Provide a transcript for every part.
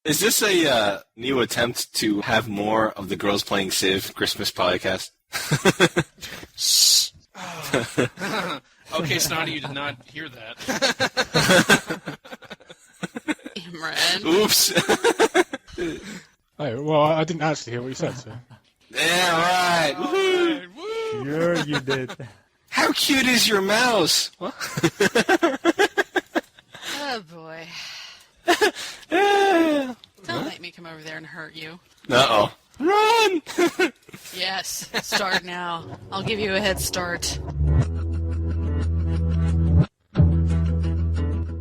Is this a new attempt to have more of the Girls Playing Civ Christmas podcast? Shh. Oh. Okay, Snotty, you did not hear that. Imran. Oops. Oh, well, I didn't actually hear what you said, so. Yeah, right. Woohoo. Woo! Sure you did. How cute is your mouse? What? Oh, boy. Don't make me come over there and hurt you. Uh-oh. Run! Yes, start now. I'll give you a head start.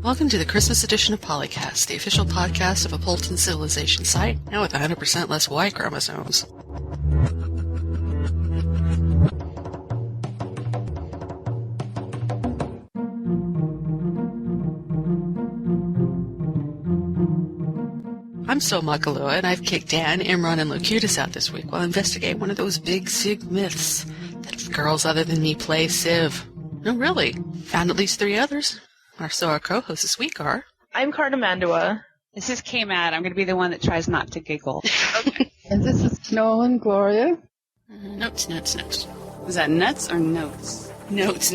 Welcome to the Christmas edition of PolyCast, the official podcast of Apolyton Civilization Site, now with 100% less Y chromosomes. I'm so Makahlua, and I've kicked Dan, Imran, and Locutus out this week while investigating one of those big Civ myths that girls other than me play Civ. No, really. Found at least 3 others. So our co-hosts this week are... I'm Cartimandua. This is KMad. I'm going to be the one that tries not to giggle. Okay. And this is Nolan, Gloria. Notes. Is that nuts or notes? Notes.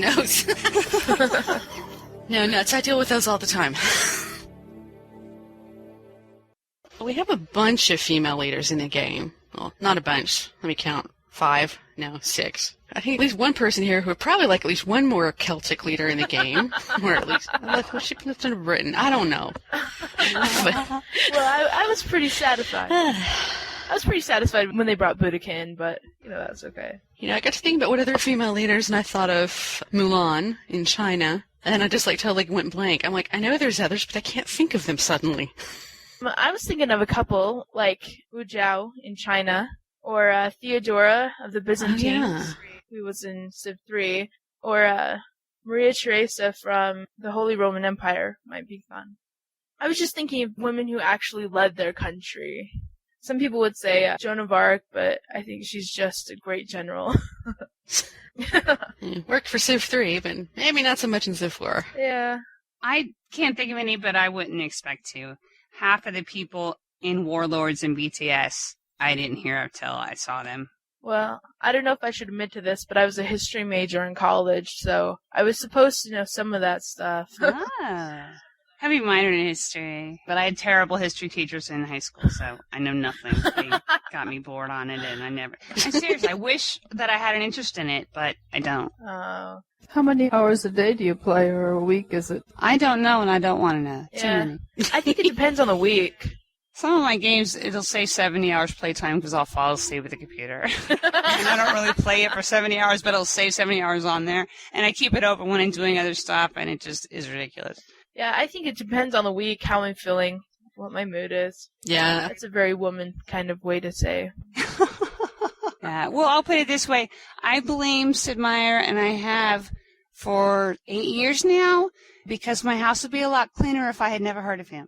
No, nuts. I deal with those all the time. We have a bunch of female leaders in the game. Well, not a bunch. Let me count. 5. No, 6. I think at least one person here who would probably like at least one more Celtic leader in the game. Or at least, she lived in Britain. I don't know. Well, I was pretty satisfied. I was pretty satisfied when they brought Boudica in, but, that's okay. I got to think about what other female leaders, and I thought of Mulan in China, and I just totally went blank. I'm like, I know there's others, but I can't think of them suddenly. I was thinking of a couple, like Wu Zhao in China, or Theodora of the Byzantines, who was in Civ 3, or Maria Theresa from the Holy Roman Empire might be fun. I was just thinking of women who actually led their country. Some people would say Joan of Arc, but I think she's just a great general. Worked for Civ 3, but maybe not so much in Civ 4. Yeah. I can't think of any, but I wouldn't expect to. Half of the people in Warlords and BTS, I didn't hear of till I saw them. Well, I don't know if I should admit to this, but I was a history major in college, so I was supposed to know some of that stuff. Ah. Heavy minored in history, but I had terrible history teachers in high school, so I know nothing. They got me bored on it, and I'm serious, I wish that I had an interest in it, but I don't. Oh. How many hours a day do you play, or a week is it? I don't know, and I don't want to know. Yeah. Too many. I think it depends on the week. Some of my games, it'll say 70 hours playtime because I'll fall asleep with the computer. And I don't really play it for 70 hours, but it'll say 70 hours on there. And I keep it open when I'm doing other stuff, and it just is ridiculous. Yeah, I think it depends on the week, how I'm feeling, what my mood is. Yeah. That's a very woman kind of way to say. Yeah. Well, I'll put it this way. I blame Sid Meier, and I have for 8 years now, because my house would be a lot cleaner if I had never heard of him.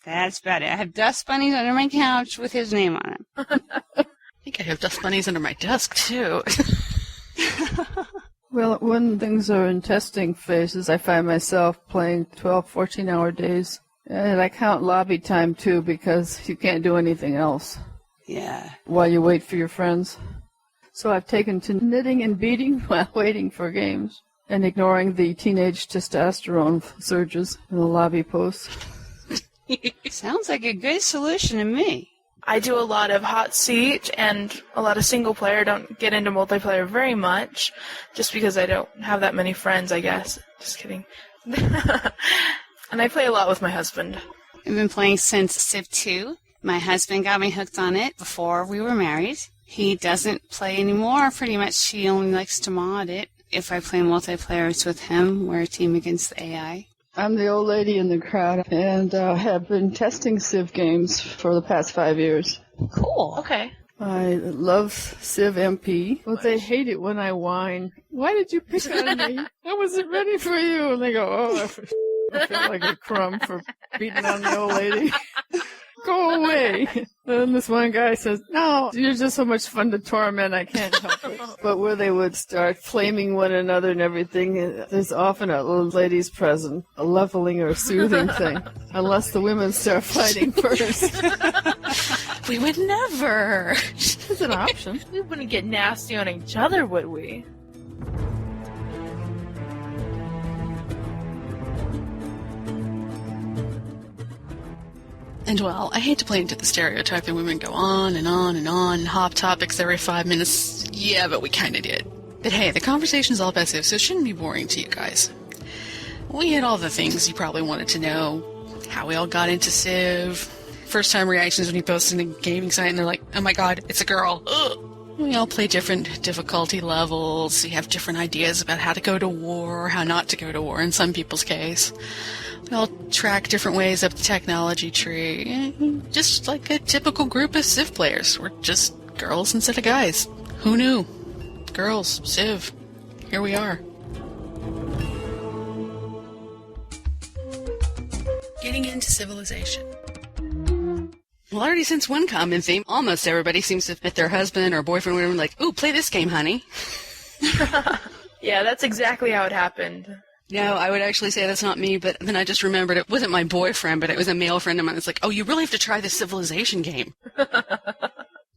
That's about it. I have dust bunnies under my couch with his name on them. I think I have dust bunnies under my desk, too. Well, when things are in testing phases, I find myself playing 12, 14-hour days. And I count lobby time, too, because you can't do anything else. Yeah. While you wait for your friends. So I've taken to knitting and beading while waiting for games. And ignoring the teenage testosterone surges in the lobby posts. Sounds like a good solution to me. I do a lot of hot seat and a lot of single player. Don't get into multiplayer very much, just because I don't have that many friends, I guess. Just kidding. And I play a lot with my husband. I've been playing since Civ 2. My husband got me hooked on it before we were married. He doesn't play anymore, pretty much. He only likes to mod it. If I play multiplayer, it's with him. We're a team against the AI. I'm the old lady in the crowd and have been testing Civ games for the past 5 years. Cool. Okay. I love Civ MP, but they hate it when I whine. Why did you pick on me? I wasn't ready for you. And they go, oh, I feel like a crumb for beating on the old lady. Go away. And this one guy says, "No, you're just so much fun to torment, I can't help it." But where they would start flaming one another and everything, there's often a little ladies present, a leveling or soothing thing, unless the women start fighting first. We would never. It's an option. We wouldn't get nasty on each other, would we? And well, I hate to play into the stereotype that women go on and on and on, hop topics every 5 minutes. Yeah, but we kind of did. But hey, the conversation's all about Civ, so it shouldn't be boring to you guys. We had all the things you probably wanted to know. How we all got into Civ. First time reactions when you post in a gaming site and they're like, oh my god, it's a girl. Ugh. We all play different difficulty levels. We have different ideas about how to go to war or how not to go to war in some people's case. We all track different ways up the technology tree. Just like a typical group of Civ players. We're just girls instead of guys. Who knew? Girls, Civ. Here we are. Getting into civilization. Well, already since one common theme, almost everybody seems to fit their husband or boyfriend or whatever, like, ooh, play this game, honey. Yeah, that's exactly how it happened. No, I would actually say that's not me, but then I just remembered it wasn't my boyfriend, but it was a male friend of mine. It's like, oh, you really have to try this civilization game.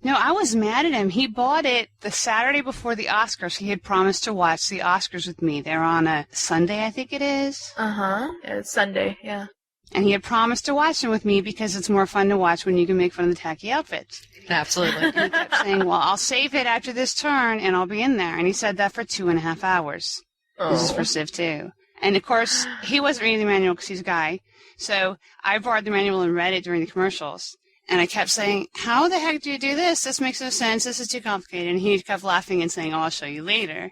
No, I was mad at him. He bought it the Saturday before the Oscars. He had promised to watch the Oscars with me. They're on a Sunday, I think it is. Uh-huh. Yeah, it's Sunday, yeah. And he had promised to watch them with me because it's more fun to watch when you can make fun of the tacky outfits. Absolutely. And he kept saying, well, I'll save it after this turn and I'll be in there. And he said that for 2.5 hours. Oh. This is for Civ 2. And, of course, he wasn't reading the manual because he's a guy. So I borrowed the manual and read it during the commercials. And I kept saying, how the heck do you do this? This makes no sense. This is too complicated. And he kept laughing and saying, oh, I'll show you later.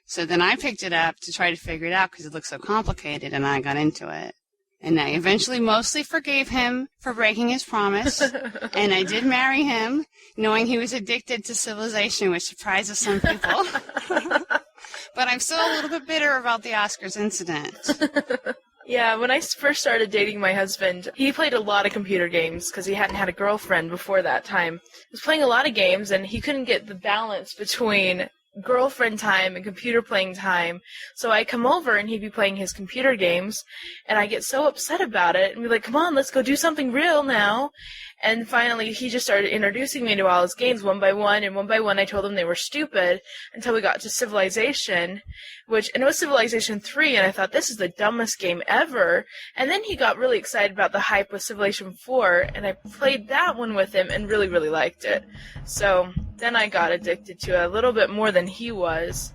So then I picked it up to try to figure it out because it looked so complicated, and I got into it. And I eventually mostly forgave him for breaking his promise. And I did marry him, knowing he was addicted to civilization, which surprises some people. But I'm still a little bit bitter about the Oscars incident. Yeah, when I first started dating my husband, he played a lot of computer games because he hadn't had a girlfriend before that time. He was playing a lot of games, and he couldn't get the balance between girlfriend time and computer playing time. So I come over and he'd be playing his computer games, and I get so upset about it and be like, come on, let's go do something real now. And finally he just started introducing me to all his games one by one, and one by one I told him they were stupid until we got to Civilization, and it was Civilization 3, and I thought, this is the dumbest game ever. And then he got really excited about the hype with Civilization 4, and I played that one with him and really, really liked it. So then I got addicted to it a little bit more than he was.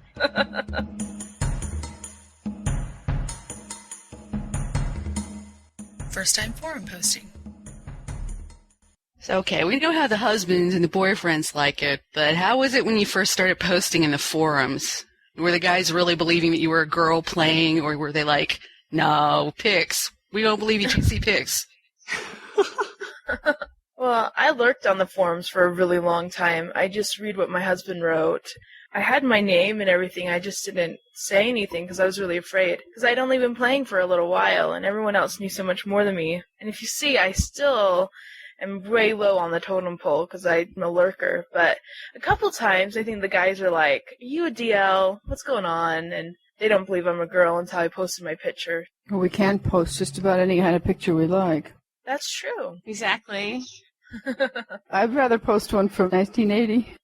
First time forum posting. So, okay, we know how the husbands and the boyfriends like it, but how was it when you first started posting in the forums? Were the guys really believing that you were a girl playing, or were they like, no, pics. We don't believe you can see pics. Well, I lurked on the forums for a really long time. I just read what my husband wrote. I had my name and everything. I just didn't say anything because I was really afraid. Because I'd only been playing for a little while, and everyone else knew so much more than me. And if you see, I still am way low on the totem pole because I'm a lurker. But a couple times, I think the guys are like, are you a DL? What's going on? And they don't believe I'm a girl until I posted my picture. Well, we can post just about any kind of picture we like. That's true. Exactly. I'd rather post one from 1980.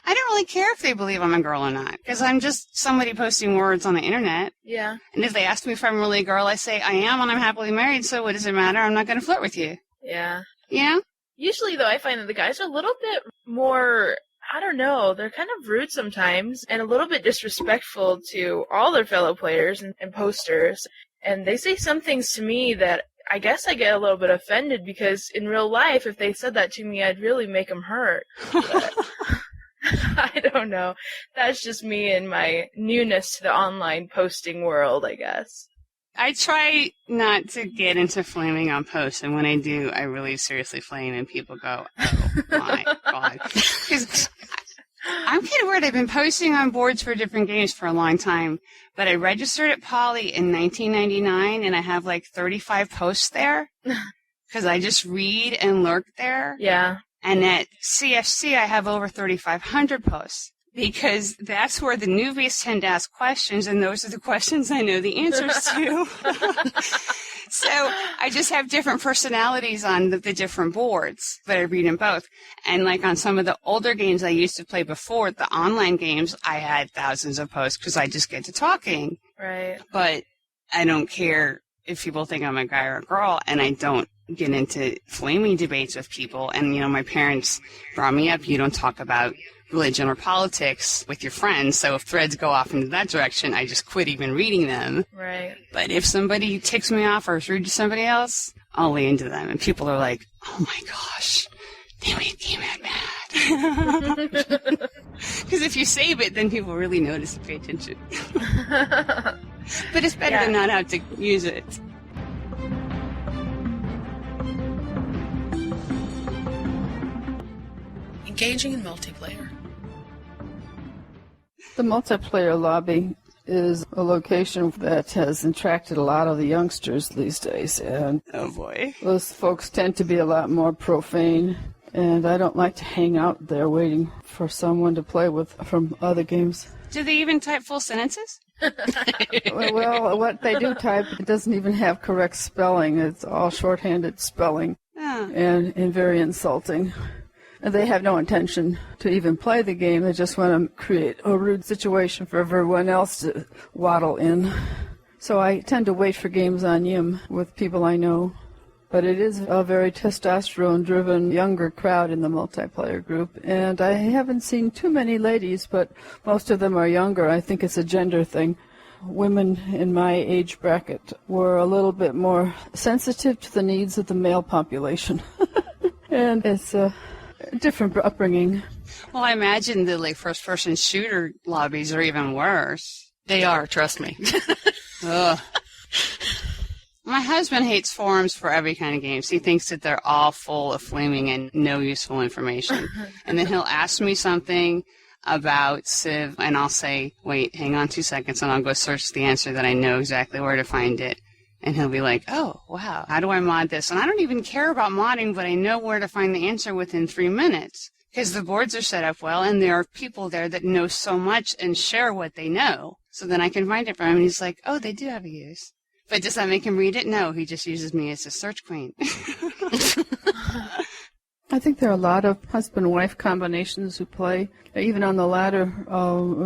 I don't really care if they believe I'm a girl or not, because I'm just somebody posting words on the internet. Yeah. And if they ask me if I'm really a girl, I say I am, and I'm happily married, so what does it matter? I'm not going to flirt with you. Yeah. You know? Usually, though, I find that the guys are a little bit more, I don't know, they're kind of rude sometimes and a little bit disrespectful to all their fellow players and posters. And they say some things to me that I guess I get a little bit offended, because in real life, if they said that to me, I'd really make them hurt. But I don't know. That's just me and my newness to the online posting world, I guess. I try not to get into flaming on posts, and when I do, I really seriously flame, and people go, oh, my God. 'Cause I'm kind of weird. I've been posting on boards for different games for a long time, but I registered at Poly in 1999, and I have like 35 posts there because I just read and lurk there. Yeah. And at CFC, I have over 3,500 posts because that's where the newbies tend to ask questions, and those are the questions I know the answers to. So I just have different personalities on the different boards, but I read them both. And like on some of the older games I used to play before, the online games, I had thousands of posts because I just get to talking. Right. But I don't care if people think I'm a guy or a girl, and I don't get into flaming debates with people. And, you know, my parents brought me up, you don't talk about religion or politics with your friends, so if threads go off into that direction, I just quit even reading them. Right. But if somebody ticks me off or is rude to somebody else, I'll lay into them. And people are like, oh my gosh, they made KMad mad. Because if you save it, then people really notice and pay attention. But it's better to not have to use it. Engaging in multiplayer. The multiplayer lobby is a location that has attracted a lot of the youngsters these days, and Oh boy. those folks tend to be a lot more profane, and I don't like to hang out there waiting for someone to play with from other games. Do they even type full sentences? Well, what they do type, it doesn't even have correct spelling. It's all shorthanded spelling Oh. and very insulting. And they have no intention to even play the game. They just want to create a rude situation for everyone else to waddle in. So I tend to wait for games on Yim with people I know. But it is a very testosterone-driven younger crowd in the multiplayer group. And I haven't seen too many ladies, but most of them are younger. I think it's a gender thing. Women in my age bracket were a little bit more sensitive to the needs of the male population. And it's a different upbringing. Well, I imagine the like first-person shooter lobbies are even worse. They are, trust me. Ugh. My husband hates forums for every kind of games. He thinks that they're all full of flaming and no useful information. And then he'll ask me something about Civ, and I'll say, wait, hang on 2 seconds, and I'll go search the answer that I know exactly where to find it. And he'll be like, oh, wow, how do I mod this? And I don't even care about modding, but I know where to find the answer within 3 minutes. Because the boards are set up well, and there are people there that know so much and share what they know. So then I can find it for him, and he's like, oh, they do have a use. But does that make him read it? No, he just uses me as a search queen. I think there are a lot of husband-wife combinations who play. Even on the ladder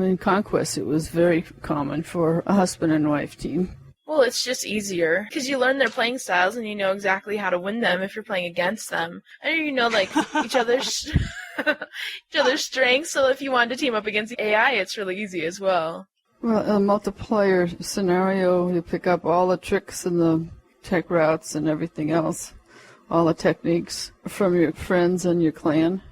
in Conquest, it was very common for a husband and wife team. Well, it's just easier because you learn their playing styles and you know exactly how to win them if you're playing against them. And you know, like, each other's strengths, so if you wanted to team up against the AI, it's really easy as well. Well, a multiplayer scenario, you pick up all the tricks and the tech routes and everything else, all the techniques from your friends and your clan.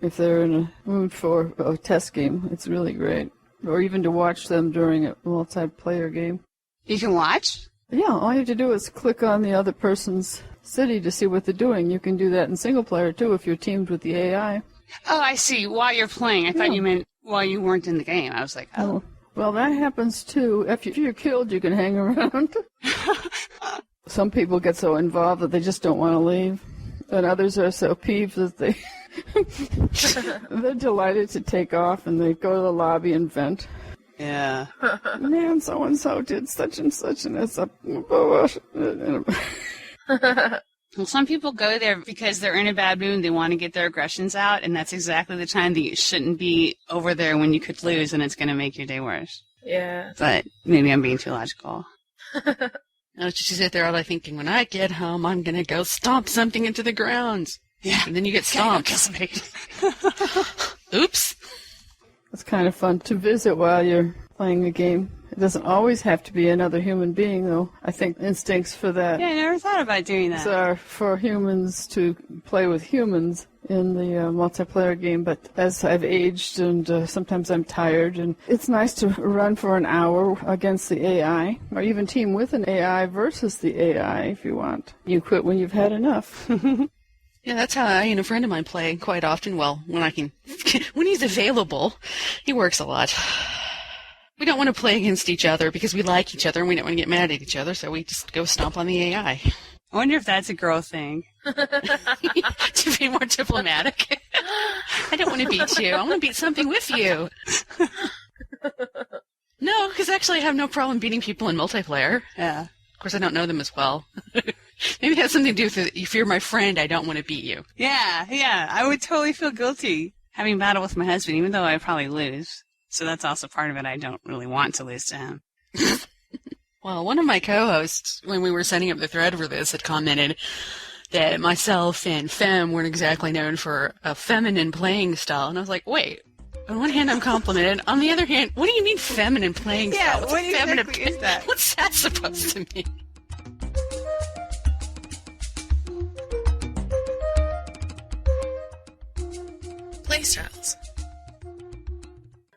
If they're in a mood for a test game, it's really great. Or even to watch them during a multiplayer game. You can watch? Yeah, all you have to do is click on the other person's city to see what they're doing. You can do that in single player, too, if you're teamed with the AI. Oh, I see. While you're playing. I thought you meant while you weren't in the game. I was like, oh. Well, that happens, too. If you're killed, you can hang around. Some people get so involved that they just don't want to leave. And others are so peeved that they're delighted to take off, and they go to the lobby and vent. Yeah. Man, so-and-so did such and such, and it's a... Well, some people go there because they're in a bad mood and they want to get their aggressions out, and that's exactly the time that you shouldn't be over there when you could lose, and it's going to make your day worse. Yeah. But maybe I'm being too logical. I was just sit there all day thinking, when I get home, I'm going to go stomp something into the ground. Yeah. And then you get stomped. Kill somebody. Oops. It's kind of fun to visit while you're playing a game. It doesn't always have to be another human being, though. I think instincts for that Yeah, I never thought about doing that. are for humans to play with humans in the multiplayer game. But as I've aged and sometimes I'm tired, and it's nice to run for an hour against the AI, or even team with an AI versus the AI if you want. You quit when you've had enough. Yeah, that's how I and a friend of mine play quite often. Well, when he's available, he works a lot. We don't want to play against each other because we like each other and we don't want to get mad at each other, so we just go stomp on the AI. I wonder if that's a girl thing. To be more diplomatic. I don't want to beat you. I want to beat something with you. No, because actually I have no problem beating people in multiplayer. Yeah. Of course, I don't know them as well. Maybe it has something to do with if you're my friend, I don't want to beat you. Yeah. I would totally feel guilty having battle with my husband, even though I'd probably lose. So that's also part of it. I don't really want to lose to him. Well, one of my co-hosts, when we were setting up the thread for this, had commented that myself and Fem weren't exactly known for a feminine playing style. And I was like, wait, on one hand I'm complimented. On the other hand, what do you mean feminine playing style? What's what feminine exactly is that? What's that supposed to mean? Playstyles.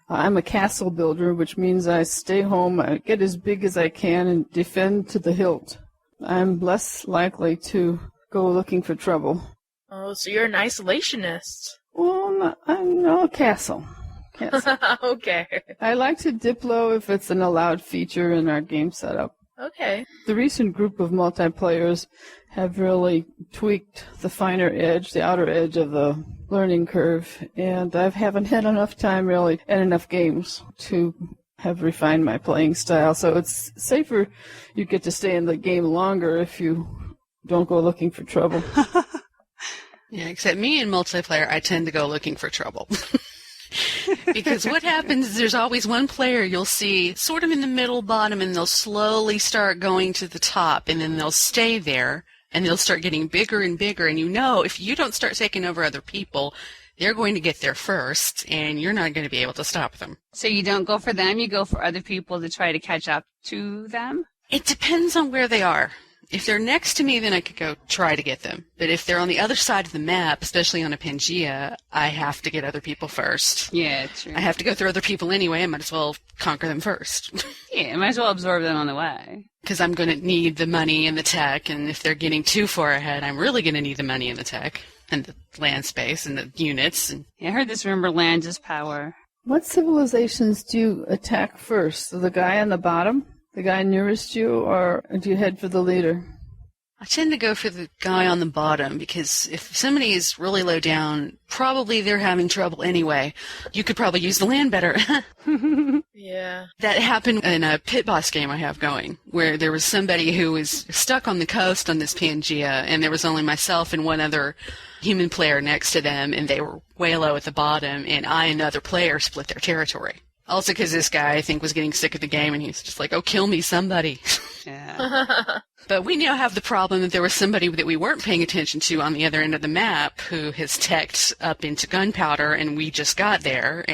I'm a castle builder, which means I stay home, I get as big as I can, and defend to the hilt. I'm less likely to go looking for trouble. Oh, so you're an isolationist. Well, I'm no castle. Okay. I like to Diplo if it's an allowed feature in our game setup. Okay. The recent group of multiplayers have really tweaked the finer edge, the outer edge of the learning curve, and I haven't had enough time really and enough games to have refined my playing style. So it's safer you get to stay in the game longer if you don't go looking for trouble. Yeah, except me in multiplayer, I tend to go looking for trouble. Because what happens is there's always one player you'll see sort of in the middle bottom, and they'll slowly start going to the top, and then they'll stay there, and they'll start getting bigger and bigger. And you know, if you don't start taking over other people, they're going to get there first, and you're not going to be able to stop them. So you don't go for them, you go for other people to try to catch up to them? It depends on where they are. If they're next to me, then I could go try to get them. But if they're on the other side of the map, especially on a Pangea, I have to get other people first. Yeah, true. I have to go through other people anyway. I might as well conquer them first. Yeah, might as well absorb them on the way. Because I'm going to need the money and the tech, and if they're getting too far ahead, I'm really going to need the money and the tech, and the land space, and the units. And Yeah, I heard this, remember, land is power. What civilizations do you attack first? The guy on the bottom? The guy nearest you, or do you head for the leader? I tend to go for the guy on the bottom, because if somebody is really low down, probably they're having trouble anyway. You could probably use the land better. Yeah. That happened in a pit boss game I have going, where there was somebody who was stuck on the coast on this Pangea, and there was only myself and one other human player next to them, and they were way low at the bottom, and I and another player split their territory. Also because this guy, I think, was getting sick of the game, and he was just like, oh, kill me, somebody. Yeah. But we now have the problem that there was somebody that we weren't paying attention to on the other end of the map who has teched up into gunpowder, and we just got there.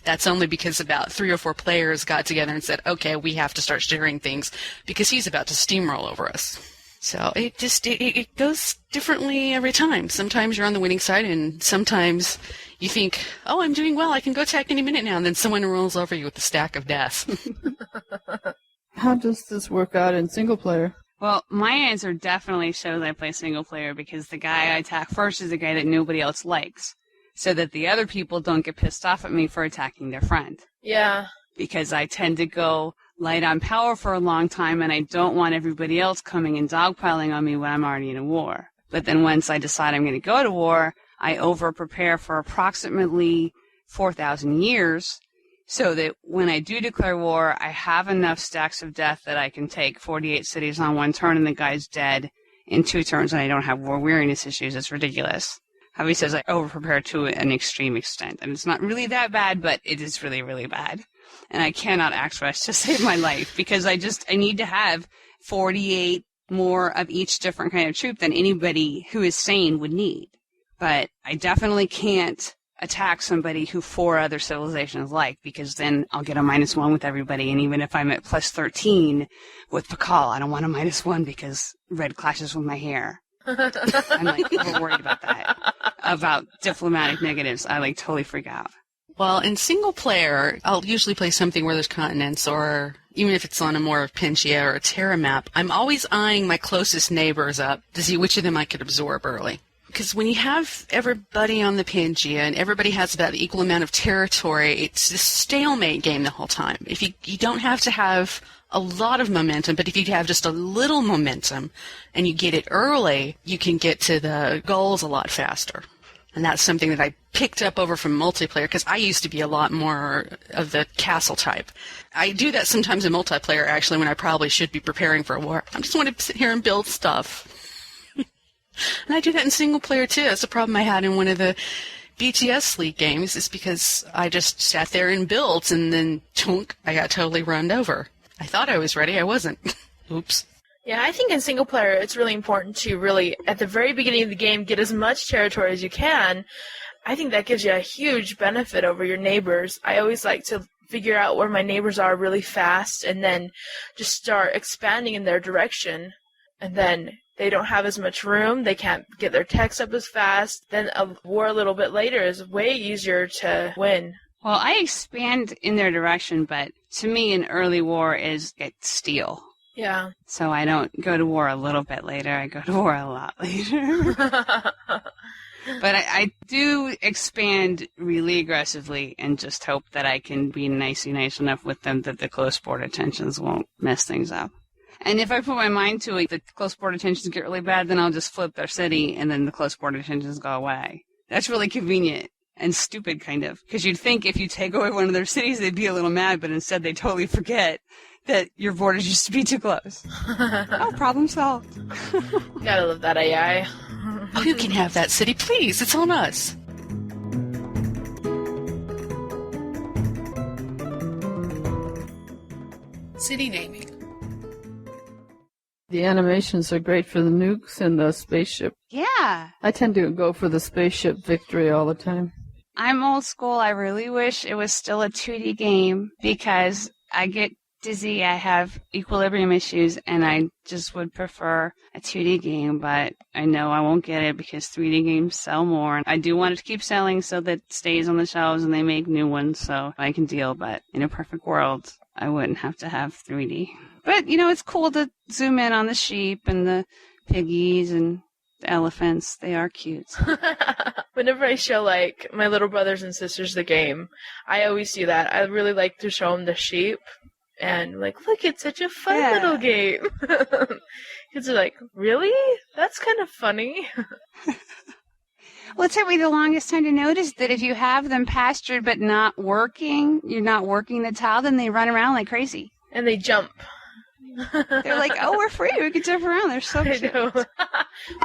That's only because about 3 or 4 players got together and said, okay, we have to start sharing things because he's about to steamroll over us. So it goes differently every time. Sometimes you're on the winning side, and sometimes you think, oh, I'm doing well, I can go attack any minute now, and then someone rolls over you with a stack of death. How does this work out in single player? Well, my answer definitely shows I play single player because the guy I attack first is the guy that nobody else likes, so that the other people don't get pissed off at me for attacking their friend. Yeah. Because I tend to go light on power for a long time, and I don't want everybody else coming and dogpiling on me when I'm already in a war. But then once I decide I'm going to go to war, I over-prepare for approximately 4,000 years, so that when I do declare war, I have enough stacks of death that I can take 48 cities on one turn and the guy's dead in 2 turns, and I don't have war weariness issues. It's ridiculous. Javi says I over-prepare to an extreme extent, and it's not really that bad, but it is really, really bad. And I cannot act rush to save my life because I need to have 48 more of each different kind of troop than anybody who is sane would need. But I definitely can't attack somebody who 4 other civilizations like, because then I'll get a -1 with everybody, and even if I'm at +13 with Pakal, I don't want a -1 because red clashes with my hair. I'm like over worried about that. About diplomatic negatives, I like totally freak out. Well, in single player, I'll usually play something where there's continents, or even if it's on a more Pangea or a Terra map, I'm always eyeing my closest neighbors up to see which of them I could absorb early. Because when you have everybody on the Pangea and everybody has about the equal amount of territory, it's a stalemate game the whole time. If you don't have to have a lot of momentum, but if you have just a little momentum and you get it early, you can get to the goals a lot faster. And that's something that I picked up over from multiplayer, because I used to be a lot more of the castle type. I do that sometimes in multiplayer, actually, when I probably should be preparing for a war. I just want to sit here and build stuff. And I do that in single player, too. That's the problem I had in one of the BTS League games, is because I just sat there and built, and then, tunk, I got totally run over. I thought I was ready. I wasn't. Oops. Yeah, I think in single player it's really important to really, at the very beginning of the game, get as much territory as you can. I think that gives you a huge benefit over your neighbors. I always like to figure out where my neighbors are really fast and then just start expanding in their direction. And then they don't have as much room. They can't get their techs up as fast. Then a war a little bit later is way easier to win. Well, I expand in their direction, but to me, an early war is get steal. Yeah. So I don't go to war a little bit later. I go to war a lot later. But I do expand really aggressively and just hope that I can be nice enough with them that the close border tensions won't mess things up. And if I put my mind to it, the close border tensions get really bad, then I'll just flip their city and then the close border tensions go away. That's really convenient. And stupid, kind of. Because you'd think if you take away one of their cities, they'd be a little mad, but instead they totally forget that your borders used to be too close. Oh, problem solved. Gotta love that AI. Oh, you can have that city, please. It's on us. City naming. The animations are great for the nukes and the spaceship. Yeah. I tend to go for the spaceship victory all the time. I'm old school. I really wish it was still a 2D game because I get dizzy. I have equilibrium issues, and I just would prefer a 2D game, but I know I won't get it because 3D games sell more. And I do want it to keep selling so that it stays on the shelves and they make new ones so I can deal, but in a perfect world, I wouldn't have to have 3D. But, it's cool to zoom in on the sheep and the piggies and the elephants. They are cute. Whenever I show, my little brothers and sisters the game, I always do that. I really like to show them the sheep and, look, it's such a fun little game. Kids are like, really? That's kind of funny. Well, it took me the longest time to notice that if you have them pastured but not working, you're not working the tile, then they run around like crazy. And they jump. They're like, oh, we're free. We can jump around. They're so cute. I know.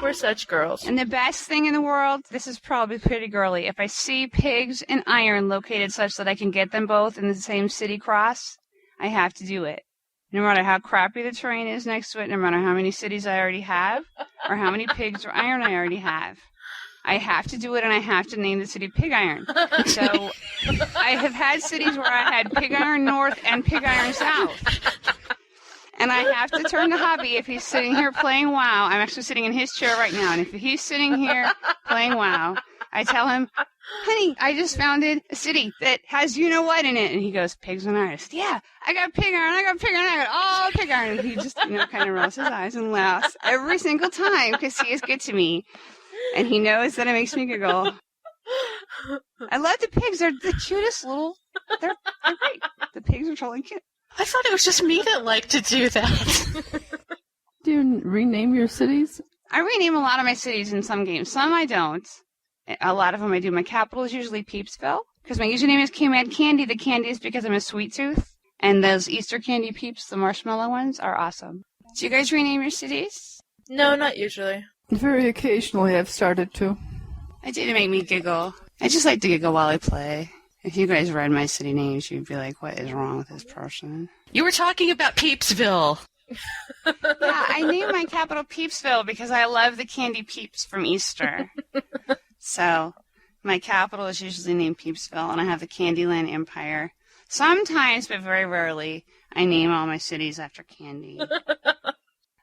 We're such girls. And the best thing in the world, this is probably pretty girly, if I see pigs and iron located such that I can get them both in the same city cross, I have to do it. No matter how crappy the terrain is next to it, no matter how many cities I already have, or how many pigs or iron I already have. I have to do it, and I have to name the city Pig Iron. So I have had cities where I had Pig Iron North and Pig Iron South. And I have to turn to Hobby if he's sitting here playing WoW. I'm actually sitting in his chair right now, and if he's sitting here playing WoW, I tell him, honey, I just founded a city that has you-know-what in it. And he goes, pigs and iron. I said, yeah, I got pig iron, I got all pig iron. And he just, kind of rolls his eyes and laughs every single time because he is good to me. And he knows that it makes me giggle. I love the pigs. They're the cutest little, they're great. The pigs are totally cute. I thought it was just me that liked to do that. Do you rename your cities? I rename a lot of my cities in some games. Some I don't. A lot of them I do. My capital is usually Peepsville, because my username is KMadCandy. The candy is because I'm a sweet tooth. And those Easter candy peeps, the marshmallow ones, are awesome. Do you guys rename your cities? No, not usually. Very occasionally I've started to. I do to make me giggle. I just like to giggle while I play. If you guys read my city names, you'd be like, what is wrong with this person? You were talking about Peepsville. Yeah, I named my capital Peepsville because I love the candy peeps from Easter. So my capital is usually named Peepsville, and I have the Candyland Empire. Sometimes, but very rarely, I name all my cities after candy.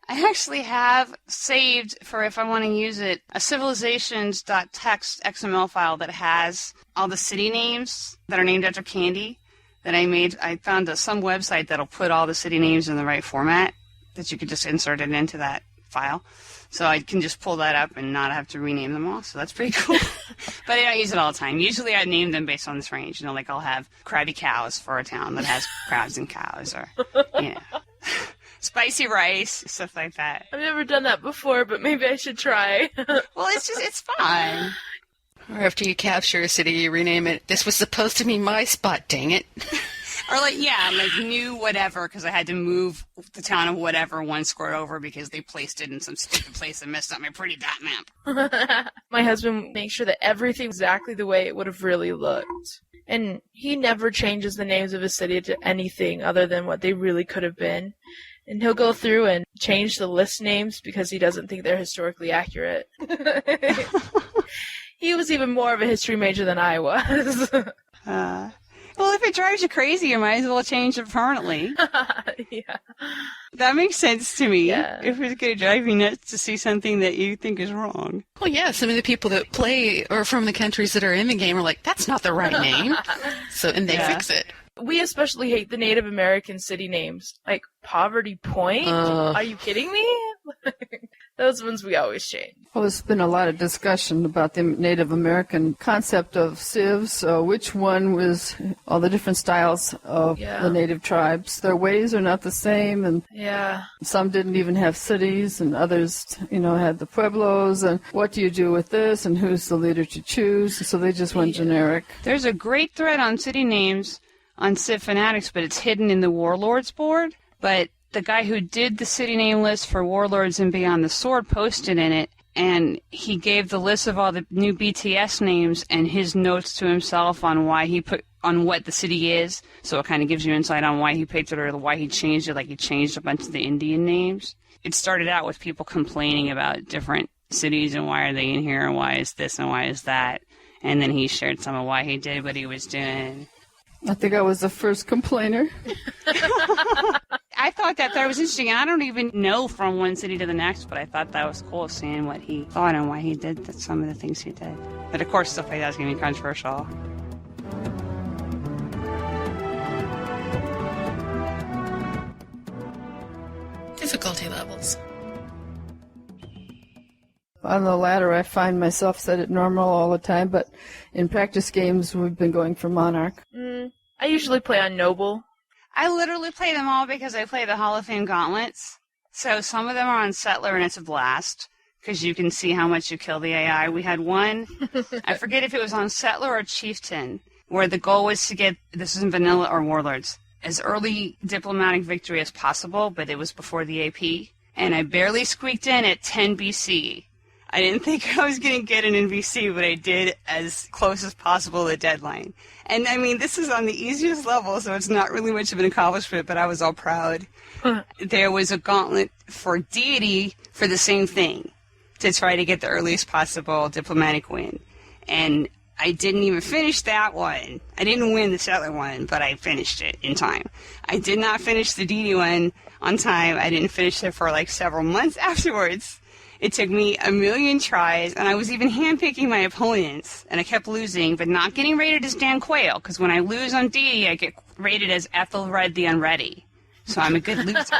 I actually have saved, for if I want to use it, a civilizations.txt XML file that has all the city names that are named after candy that I made. I found some website that'll put all the city names in the right format that you could just insert it into that file. So I can just pull that up and not have to rename them all. So that's pretty cool. But I don't use it all the time. Usually I name them based on this range. You know, like I'll have crabby cows for a town that has crabs and cows, or, you know, spicy rice, stuff like that. I've never done that before, but maybe I should try. Well, it's fun. Or after you capture a city, you rename it, "This was supposed to be my spot, dang it." Or like new whatever, because I had to move the town of whatever one square over because they placed it in some stupid place and messed up my pretty dot map. My husband makes sure that everything's exactly the way it would have really looked. And he never changes the names of his city to anything other than what they really could have been. And he'll go through and change the list names because he doesn't think they're historically accurate. He was even more of a history major than I was. Well, if it drives you crazy, you might as well change it permanently. Yeah. That makes sense to me. Yeah. If it's going to drive you nuts to see something that you think is wrong. Well, yeah, some of the people that play or from the countries that are in the game are like, "That's not the right name." And they fix it. We especially hate the Native American city names. Like Poverty Point? Are you kidding me? Those ones we always change. Well, there's been a lot of discussion about the Native American concept of civs. Which one was all the different styles of the native tribes? Their ways are not the same, and some didn't even have cities, and others, had the pueblos. And what do you do with this? And who's the leader to choose? So they just went generic. There's a great thread on city names on Civ Fanatics, but it's hidden in the Warlords board. But the guy who did the city name list for Warlords and Beyond the Sword posted in it, and he gave the list of all the new BTS names and his notes to himself on why he put on what the city is. So it kind of gives you insight on why he picked it or why he changed it. Like he changed a bunch of the Indian names. It started out with people complaining about different cities and why are they in here and why is this and why is that. And then he shared some of why he did what he was doing. I think I was the first complainer. I thought that was interesting. I don't even know from one city to the next, but I thought that was cool seeing what he thought and why he did some of the things he did. But of course, stuff like that's going to be controversial. Difficulty levels. On the latter, I find myself set at normal all the time, but in practice games, we've been going for Monarch. I usually play on Noble. I literally play them all because I play the Hall of Fame gauntlets. So some of them are on Settler, and it's a blast because you can see how much you kill the AI. We had one, I forget if it was on Settler or Chieftain, where the goal was to get, this is in Vanilla or Warlords, as early diplomatic victory as possible, but it was before the AP. And I barely squeaked in at 10 BC. I didn't think I was going to get an NBC, but I did as close as possible to the deadline. And, I mean, this is on the easiest level, so it's not really much of an accomplishment, but I was all proud. There was a gauntlet for deity for the same thing, to try to get the earliest possible diplomatic win. And I didn't even finish that one. I didn't win the Settler one, but I finished it in time. I did not finish the deity one on time. I didn't finish it for, like, several months afterwards. It took me 1,000,000 tries, and I was even handpicking my opponents, and I kept losing, but not getting rated as Dan Quayle, because when I lose on D, I get rated as Ethelred the Unready. So I'm a good loser.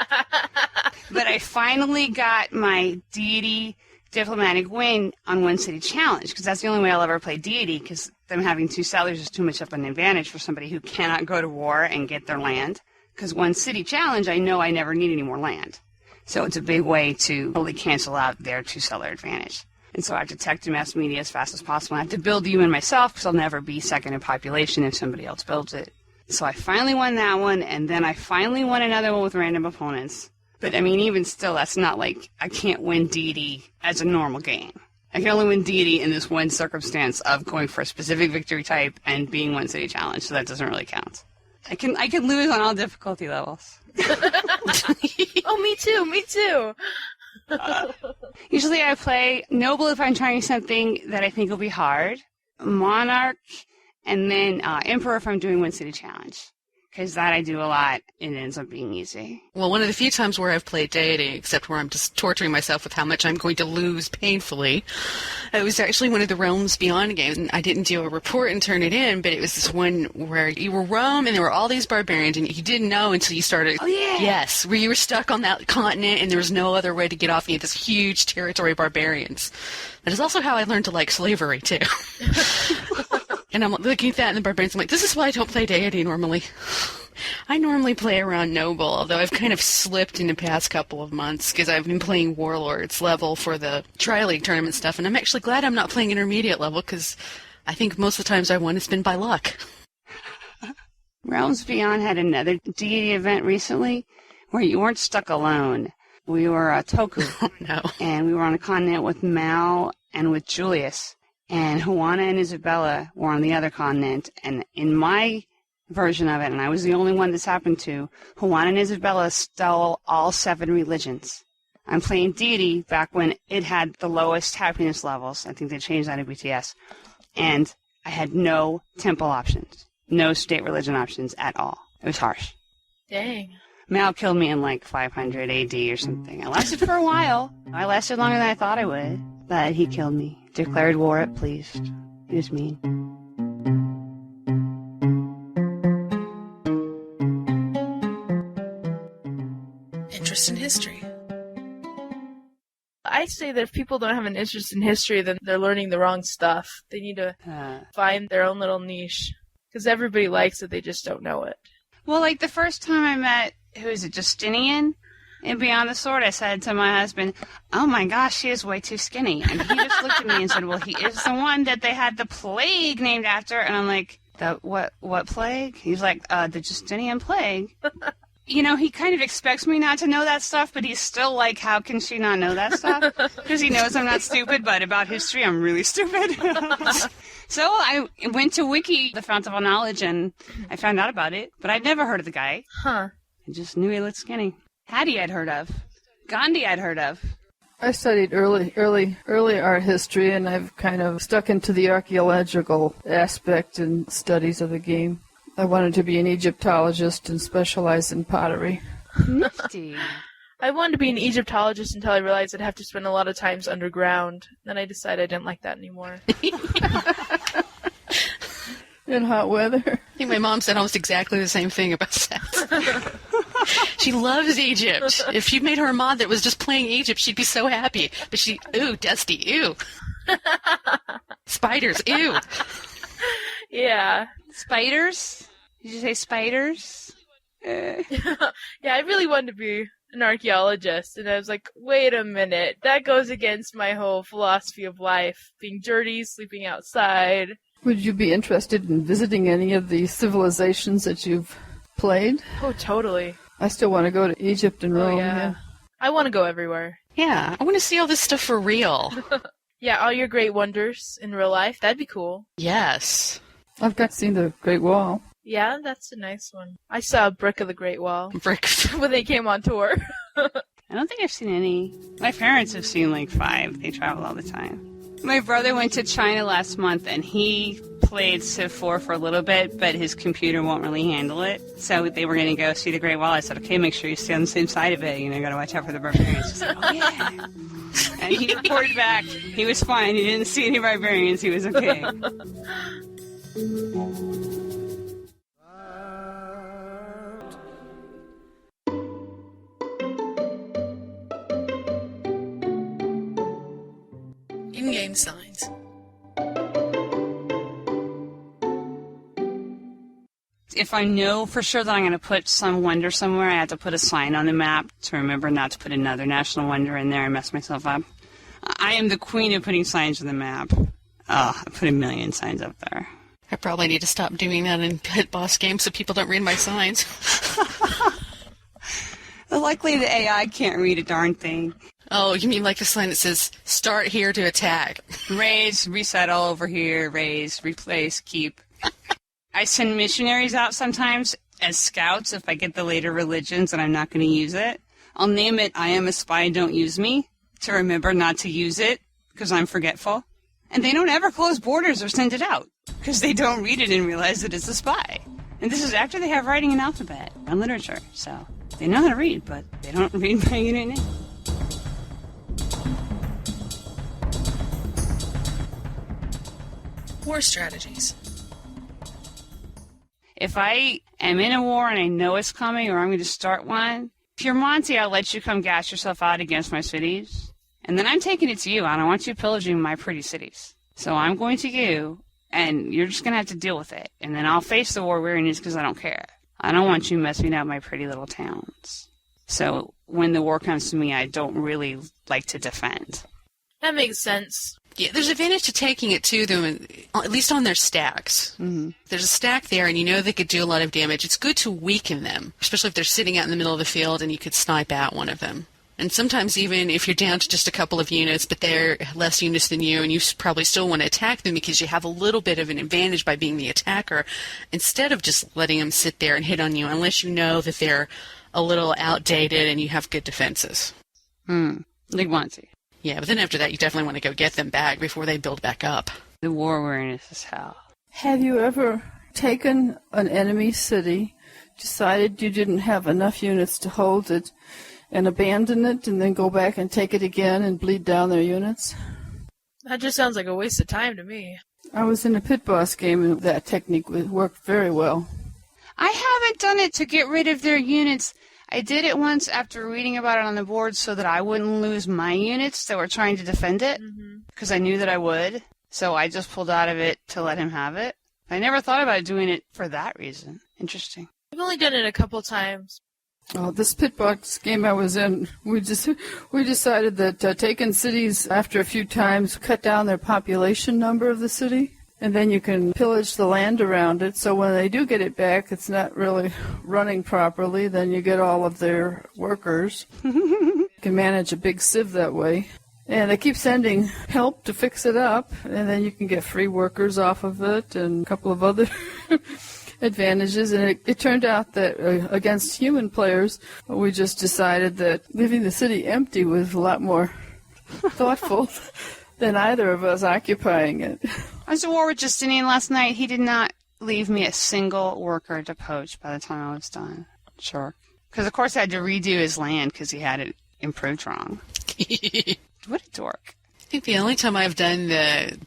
But I finally got my deity diplomatic win on One City Challenge, because that's the only way I'll ever play deity, because them having two settlers is too much of an advantage for somebody who cannot go to war and get their land. Because One City Challenge, I know I never need any more land. So it's a big way to totally cancel out their two-settler advantage. And so I have to tech to mass media as fast as possible. I have to build the UN myself because I'll never be second in population if somebody else builds it. So I finally won that one, and then I finally won another one with random opponents. But, I mean, even still, that's not like I can't win deity as a normal game. I can only win deity in this one circumstance of going for a specific victory type and being One City Challenge, so that doesn't really count. I can lose on all difficulty levels. Oh, me too. Usually I play Noble if I'm trying something that I think will be hard, Monarch, and then Emperor if I'm doing One City Challenge. because that I do a lot, and it ends up being easy. Well, one of the few times where I've played Deity, except where I'm just torturing myself with how much I'm going to lose painfully, it was actually one of the Realms Beyond games. And I didn't do a report and turn it in, but it was this one where you were Rome and there were all these barbarians, and you didn't know until you started. Oh, yeah. Yes, where you were stuck on that continent and there was no other way to get off. And you had this huge territory of barbarians. That is also how I learned to like slavery, too. And I'm looking at that and the barbarians, I'm like, this is why I don't play Deity normally. I normally play around Noble, although I've kind of slipped in the past couple of months because I've been playing Warlords level for the Tri-League tournament stuff, and I'm actually glad I'm not playing intermediate level because I think most of the times I won it's been by luck. Realms Beyond had another deity event recently where you weren't stuck alone. We were Toku, No. and we were on a continent with Mal and with Julius, and Juana and Isabella were on the other continent, and in my version of it, and I was the only one this happened to, Juana and Isabella stole all 7 religions. I'm playing deity back when it had the lowest happiness levels. I think they changed that in BTS. And I had no temple options, no state religion options at all. It was harsh. Dang. Mal killed me in like 500 AD or something. I lasted for a while. I lasted longer than I thought I would. But he killed me. Declared war at pleased. He was mean. Interest in history. I say that if people don't have an interest in history, then they're learning the wrong stuff. They need to find their own little niche. Because everybody likes it, they just don't know it. Well, like the first time I met, who is it, Justinian? In Beyond the Sword, I said to my husband, oh my gosh, she is way too skinny. And he just looked at me and said, well, he is the one that they had the plague named after. And I'm like, what plague? He's like, the Justinian plague. You know, he kind of expects me not to know that stuff, but he's still like, how can she not know that stuff? Because he knows I'm not stupid, but about history, I'm really stupid. So I went to Wiki, the fount of all knowledge, and I found out about it, but I'd never heard of the guy. Huh. I just knew he looked skinny. Hattie I'd heard of. Gandhi I'd heard of. I studied early art history, and I've kind of stuck into the archaeological aspect and studies of the game. I wanted to be an Egyptologist and specialize in pottery. Nifty. I wanted to be an Egyptologist until I realized I'd have to spend a lot of times underground. Then I decided I didn't like that anymore. In hot weather. I think my mom said almost exactly the same thing about that. She loves Egypt. If you made her a mod that was just playing Egypt, she'd be so happy. But ooh, Dusty, ew. Spiders, ew. Yeah. Spiders? Did you say spiders? Yeah, I really wanted to be an archaeologist, and I was like, wait a minute, that goes against my whole philosophy of life. Being dirty, sleeping outside. Would you be interested in visiting any of the civilizations that you've played? Oh, totally. I still want to go to Egypt and Rome. Yeah. I want to go everywhere. Yeah, I want to see all this stuff for real. Yeah, all your great wonders in real life. That'd be cool. Yes. I've got to see the Great Wall. Yeah, that's a nice one. I saw a brick of the Great Wall Brick. when they came on tour. I don't think I've seen any. My parents have seen like 5. They travel all the time. My brother went to China last month, and he played Civ 4 for a little bit, but his computer won't really handle it. So they were going to go see the Great Wall. I said, okay, make sure you stay on the same side of it. You know, got to watch out for the barbarians. He said, oh, yeah. And he reported back. He was fine. He didn't see any barbarians. He was okay. In-game signs. If I know for sure that I'm going to put some wonder somewhere, I have to put a sign on the map to remember not to put another national wonder in there and mess myself up. I am the queen of putting signs on the map. I put a million signs up there. I probably need to stop doing that in hit boss games so people don't read my signs. Luckily, the AI can't read a darn thing. Oh, you mean like a sign that says, start here to attack. Raise, reset all over here, raise, replace, keep. I send missionaries out sometimes as scouts if I get the later religions and I'm not going to use it. I'll name it I am a spy, don't use me, to remember not to use it because I'm forgetful. And they don't ever close borders or send it out because they don't read it and realize that it's a spy. And this is after they have writing and alphabet and literature, so they know how to read, but they don't read by unit name. War strategies. If I am in a war and I know it's coming or I'm going to start one, if you're Monty, I'll let you come gas yourself out against my cities. And then I'm taking it to you. I don't want you pillaging my pretty cities. So I'm going to you, and you're just going to have to deal with it. And then I'll face the war weariness because I don't care. I don't want you messing up my pretty little towns. So when the war comes to me, I don't really like to defend. That makes sense. Yeah, there's advantage to taking it to them, at least on their stacks. Mm-hmm. There's a stack there, and you know they could do a lot of damage. It's good to weaken them, especially if they're sitting out in the middle of the field and you could snipe out one of them. And sometimes even if you're down to just a couple of units, but they're less units than you, and you probably still want to attack them because you have a little bit of an advantage by being the attacker, instead of just letting them sit there and hit on you, unless you know that they're a little outdated and you have good defenses. Like Monty. Yeah, but then after that, you definitely want to go get them back before they build back up. The war weariness is hell. Have you ever taken an enemy city, decided you didn't have enough units to hold it, and abandon it, and then go back and take it again and bleed down their units? That just sounds like a waste of time to me. I was in a pit boss game, and that technique worked very well. I haven't done it to get rid of their units. I did it once after reading about it on the board so that I wouldn't lose my units that were trying to defend it, because I knew that I would. So I just pulled out of it to let him have it. I never thought about doing it for that reason. Interesting. I've only done it a couple times. Oh, this pit box game I was in, we decided that taking cities after a few times cut down their population number of the city, and then you can pillage the land around it. So when they do get it back, it's not really running properly. Then you get all of their workers. You can manage a big civ that way. And they keep sending help to fix it up, and then you can get free workers off of it and a couple of other advantages. And it turned out that against human players, we just decided that leaving the city empty was a lot more thoughtful than either of us occupying it. I was at war with Justinian last night. He did not leave me a single worker to poach by the time I was done. Sure. Because, of course, I had to redo his land because he had it improved wrong. What a dork. I think the only time I've done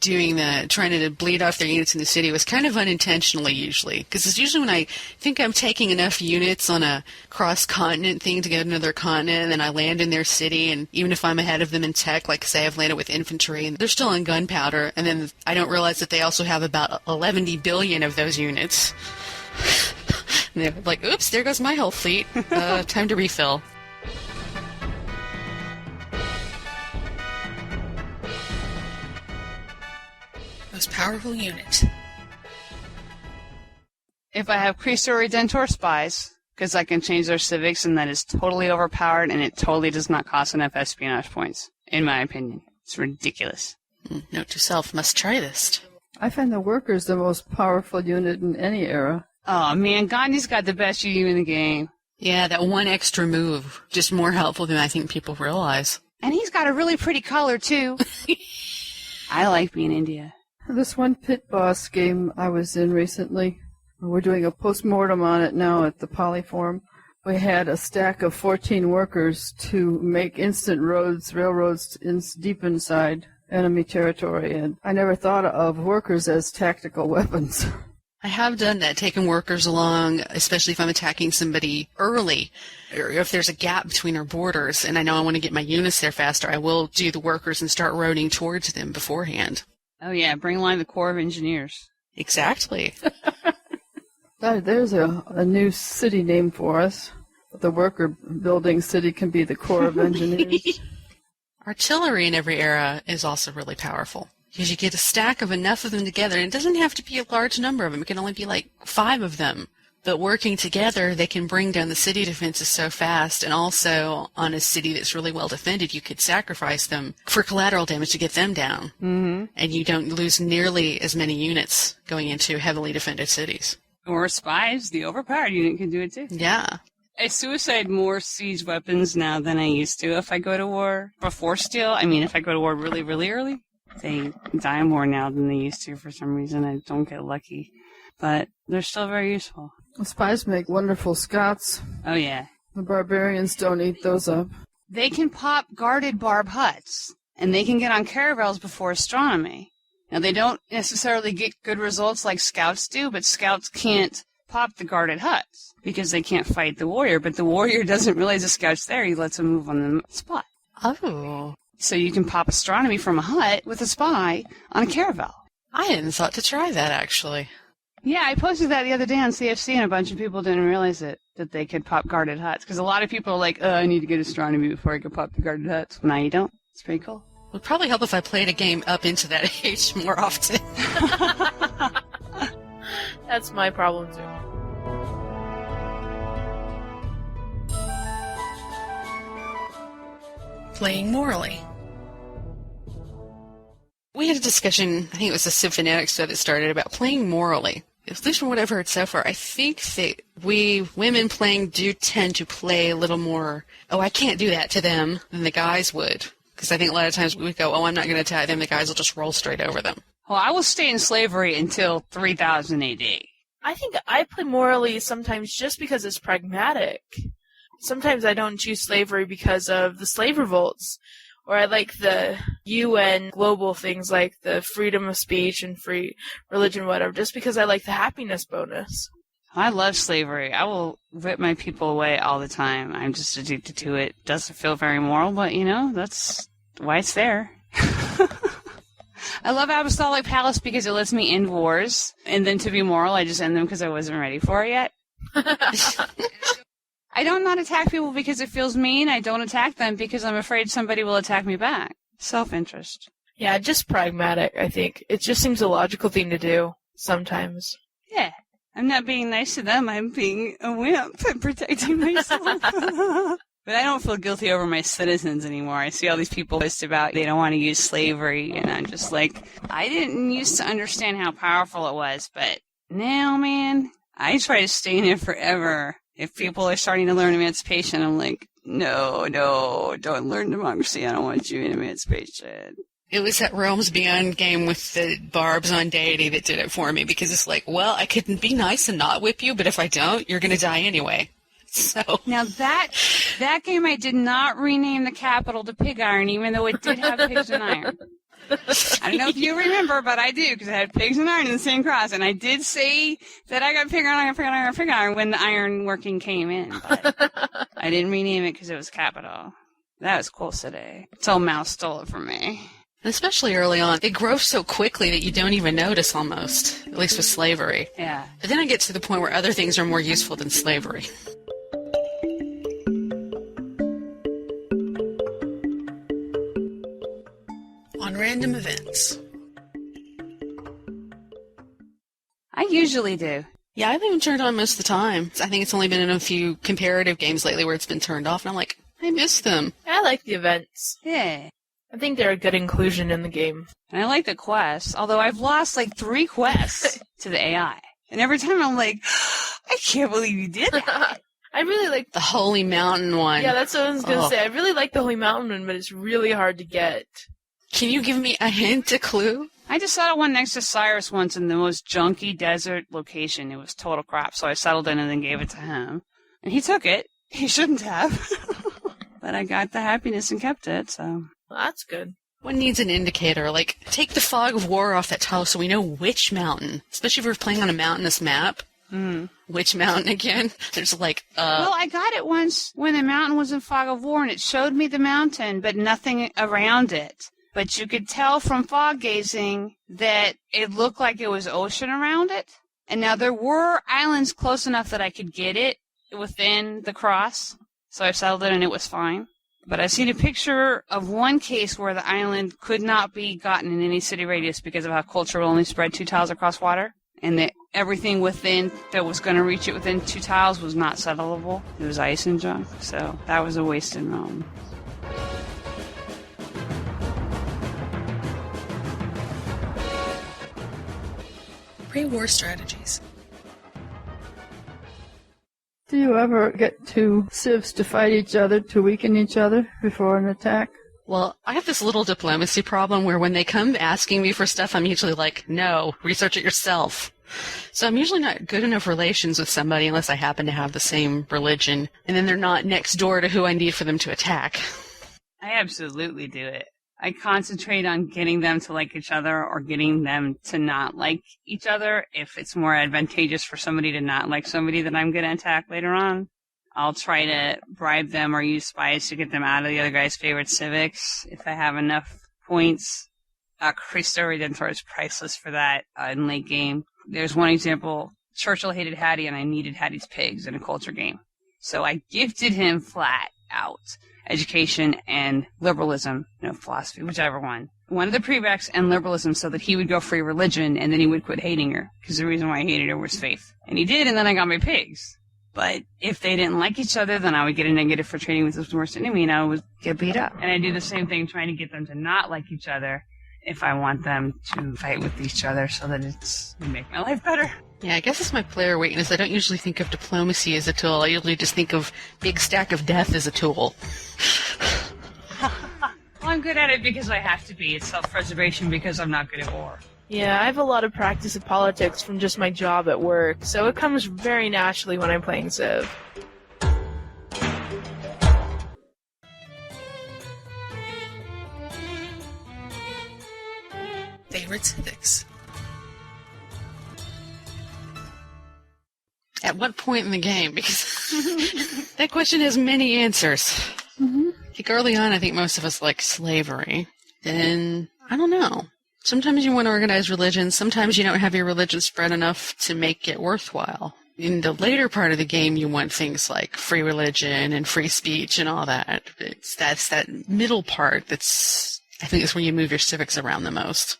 trying to bleed off their units in the city was kind of unintentionally usually. Because it's usually when I think I'm taking enough units on a cross-continent thing to go to another continent, and then I land in their city, and even if I'm ahead of them in tech, like say I've landed with infantry, and they're still on gunpowder, and then I don't realize that they also have about 11 billion of those units. And they're like, oops, there goes my whole fleet. Time to refill. Most powerful unit. If I have Cristo Redentor spies, because I can change their civics, and that is totally overpowered, and it totally does not cost enough espionage points, in my opinion. It's ridiculous. Note to self, must try this. I find the workers the most powerful unit in any era. Oh, man, Gandhi's got the best UU in the game. Yeah, that one extra move, just more helpful than I think people realize. And he's got a really pretty color, too. I like being India. This one pit boss game I was in recently, we're doing a post-mortem on it now at the Polyforum. We had a stack of 14 workers to make instant railroads deep inside enemy territory, and I never thought of workers as tactical weapons. I have done that, taken workers along, especially if I'm attacking somebody early, or if there's a gap between our borders, and I know I want to get my units there faster, I will do the workers and start roading towards them beforehand. Oh, yeah, bring along the Corps of Engineers. Exactly. There's a new city name for us. The worker building city can be the Corps of Engineers. Artillery in every era is also really powerful, because you get a stack of enough of them together, and it doesn't have to be a large number of them. It can only be like 5 of them. But working together, they can bring down the city defenses so fast, and also on a city that's really well defended, you could sacrifice them for collateral damage to get them down. Mm-hmm. And you don't lose nearly as many units going into heavily defended cities. Or spies, the overpowered unit can do it too. Yeah. I suicide more siege weapons now than I used to if I go to war. Before steel, if I go to war really, really early, they die more now than they used to for some reason. I don't get lucky. but they're still very useful. The spies make wonderful scouts. Oh, yeah. The barbarians don't eat those up. They can pop guarded barb huts, and they can get on caravels before astronomy. Now, they don't necessarily get good results like scouts do, but scouts can't pop the guarded huts because they can't fight the warrior, but the warrior doesn't realize the scout's there. He lets him move on the spot. Oh. So you can pop astronomy from a hut with a spy on a caravel. I hadn't thought to try that, actually. Yeah, I posted that the other day on CFC, and a bunch of people didn't realize it, that they could pop guarded huts. Because a lot of people are like, I need to get astronomy before I can pop the guarded huts. Now you don't. It's pretty cool. It would probably help if I played a game up into that age more often. That's my problem, too. Playing morally. We had a discussion, I think it was the Civ Fanatics that started, about playing morally. At least from what I've heard so far, I think that we women playing do tend to play a little more, I can't do that to them, than the guys would. Because I think a lot of times we would go, I'm not going to attack them, the guys will just roll straight over them. Well, I will stay in slavery until 3000 AD. I think I play morally sometimes just because it's pragmatic. Sometimes I don't choose slavery because of the slave revolts. Or I like the UN global things like the freedom of speech and free religion, whatever, just because I like the happiness bonus. I love slavery. I will rip my people away all the time. I'm just addicted to it. Doesn't feel very moral, but, that's why it's there. I love Apostolic Palace because it lets me end wars. And then to be moral, I just end them because I wasn't ready for it yet. I don't not attack people because it feels mean. I don't attack them because I'm afraid somebody will attack me back. Self-interest. Yeah, just pragmatic, I think. It just seems a logical thing to do sometimes. Yeah. I'm not being nice to them. I'm being a wimp and protecting myself. But I don't feel guilty over my citizens anymore. I see all these people post about they don't want to use slavery, and I'm just like, I didn't used to understand how powerful it was, but now, man, I try to stay in it forever. If people are starting to learn emancipation, I'm like, no, don't learn democracy. I don't want you in emancipation. It was that Realms Beyond game with the barbs on deity that did it for me, because it's like, I could be nice and not whip you, but if I don't, you're going to die anyway. So now that game, I did not rename the capital to Pig Iron, even though it did have pigs and iron. I don't know if you remember, but I do, because I had pigs and iron in the same cross, and I did say that I got pig iron when the iron working came in, but I didn't rename it because it was capital. That was cool today. Till Mouse stole it from me. Especially early on. They grow so quickly that you don't even notice almost, at least with slavery. Yeah. But then I get to the point where other things are more useful than slavery. On random events. I usually do. Yeah, I leave them turned on most of the time. I think it's only been in a few comparative games lately where it's been turned off, and I'm like, I miss them. I like the events. Yeah. I think they're a good inclusion in the game. And I like the quests, although I've lost like 3 quests to the AI. And every time I'm like, I can't believe you did that. I really like the Holy Mountain one. Yeah, that's what I was going to say. I really like the Holy Mountain one, but it's really hard to get. Can you give me a hint, a clue? I just settled one next to Cyrus once in the most junky desert location. It was total crap, so I settled in and then gave it to him. And he took it. He shouldn't have. But I got the happiness and kept it, so. Well, that's good. One needs an indicator, like, take the fog of war off that tile so we know which mountain. Especially if we're playing on a mountainous map. Which mountain again? There's like, Well, I got it once when the mountain was in fog of war, and it showed me the mountain, but nothing around it. But you could tell from fog gazing that it looked like it was ocean around it. And now there were islands close enough that I could get it within the cross. So I settled it and it was fine. But I've seen a picture of one case where the island could not be gotten in any city radius because of how culture will only spread 2 tiles across water. And that everything within that was going to reach it within 2 tiles was not settlable. It was ice and junk. So that was a wasted realm. Pre-war strategies. Do you ever get 2 civs to fight each other, to weaken each other before an attack? Well, I have this little diplomacy problem where when they come asking me for stuff, I'm usually like, no, research it yourself. So I'm usually not good enough relations with somebody unless I happen to have the same religion, and then they're not next door to who I need for them to attack. I absolutely do it. I concentrate on getting them to like each other or getting them to not like each other. If it's more advantageous for somebody to not like somebody that I'm going to attack later on, I'll try to bribe them or use spies to get them out of the other guy's favorite civics if I have enough points. Cristo Redentor is priceless for that in late game. There's one example. Churchill hated Hattie, and I needed Hattie's pigs in a culture game. So I gifted him flat out education and liberalism, philosophy, whichever one. One of the prereqs and liberalism so that he would go free religion, and then he would quit hating her, because the reason why he hated her was faith. And he did, and then I got my pigs. But if they didn't like each other, then I would get a negative for trading with his worst enemy, and I would get beat up. And I do the same thing, trying to get them to not like each other if I want them to fight with each other so that it make my life better. Yeah, I guess it's my player weakness. I don't usually think of diplomacy as a tool. I usually just think of big stack of death as a tool. Well, I'm good at it because I have to be. It's self-preservation because I'm not good at war. Yeah, I have a lot of practice of politics from just my job at work, so it comes very naturally when I'm playing Civ. Favorite civics? At what point in the game? Because that question has many answers. Mm-hmm. Like early on, I think most of us like slavery. Then, I don't know. Sometimes you want to organize religion. Sometimes you don't have your religion spread enough to make it worthwhile. In the later part of the game, you want things like free religion and free speech and all that. That's that middle part I think is where you move your civics around the most.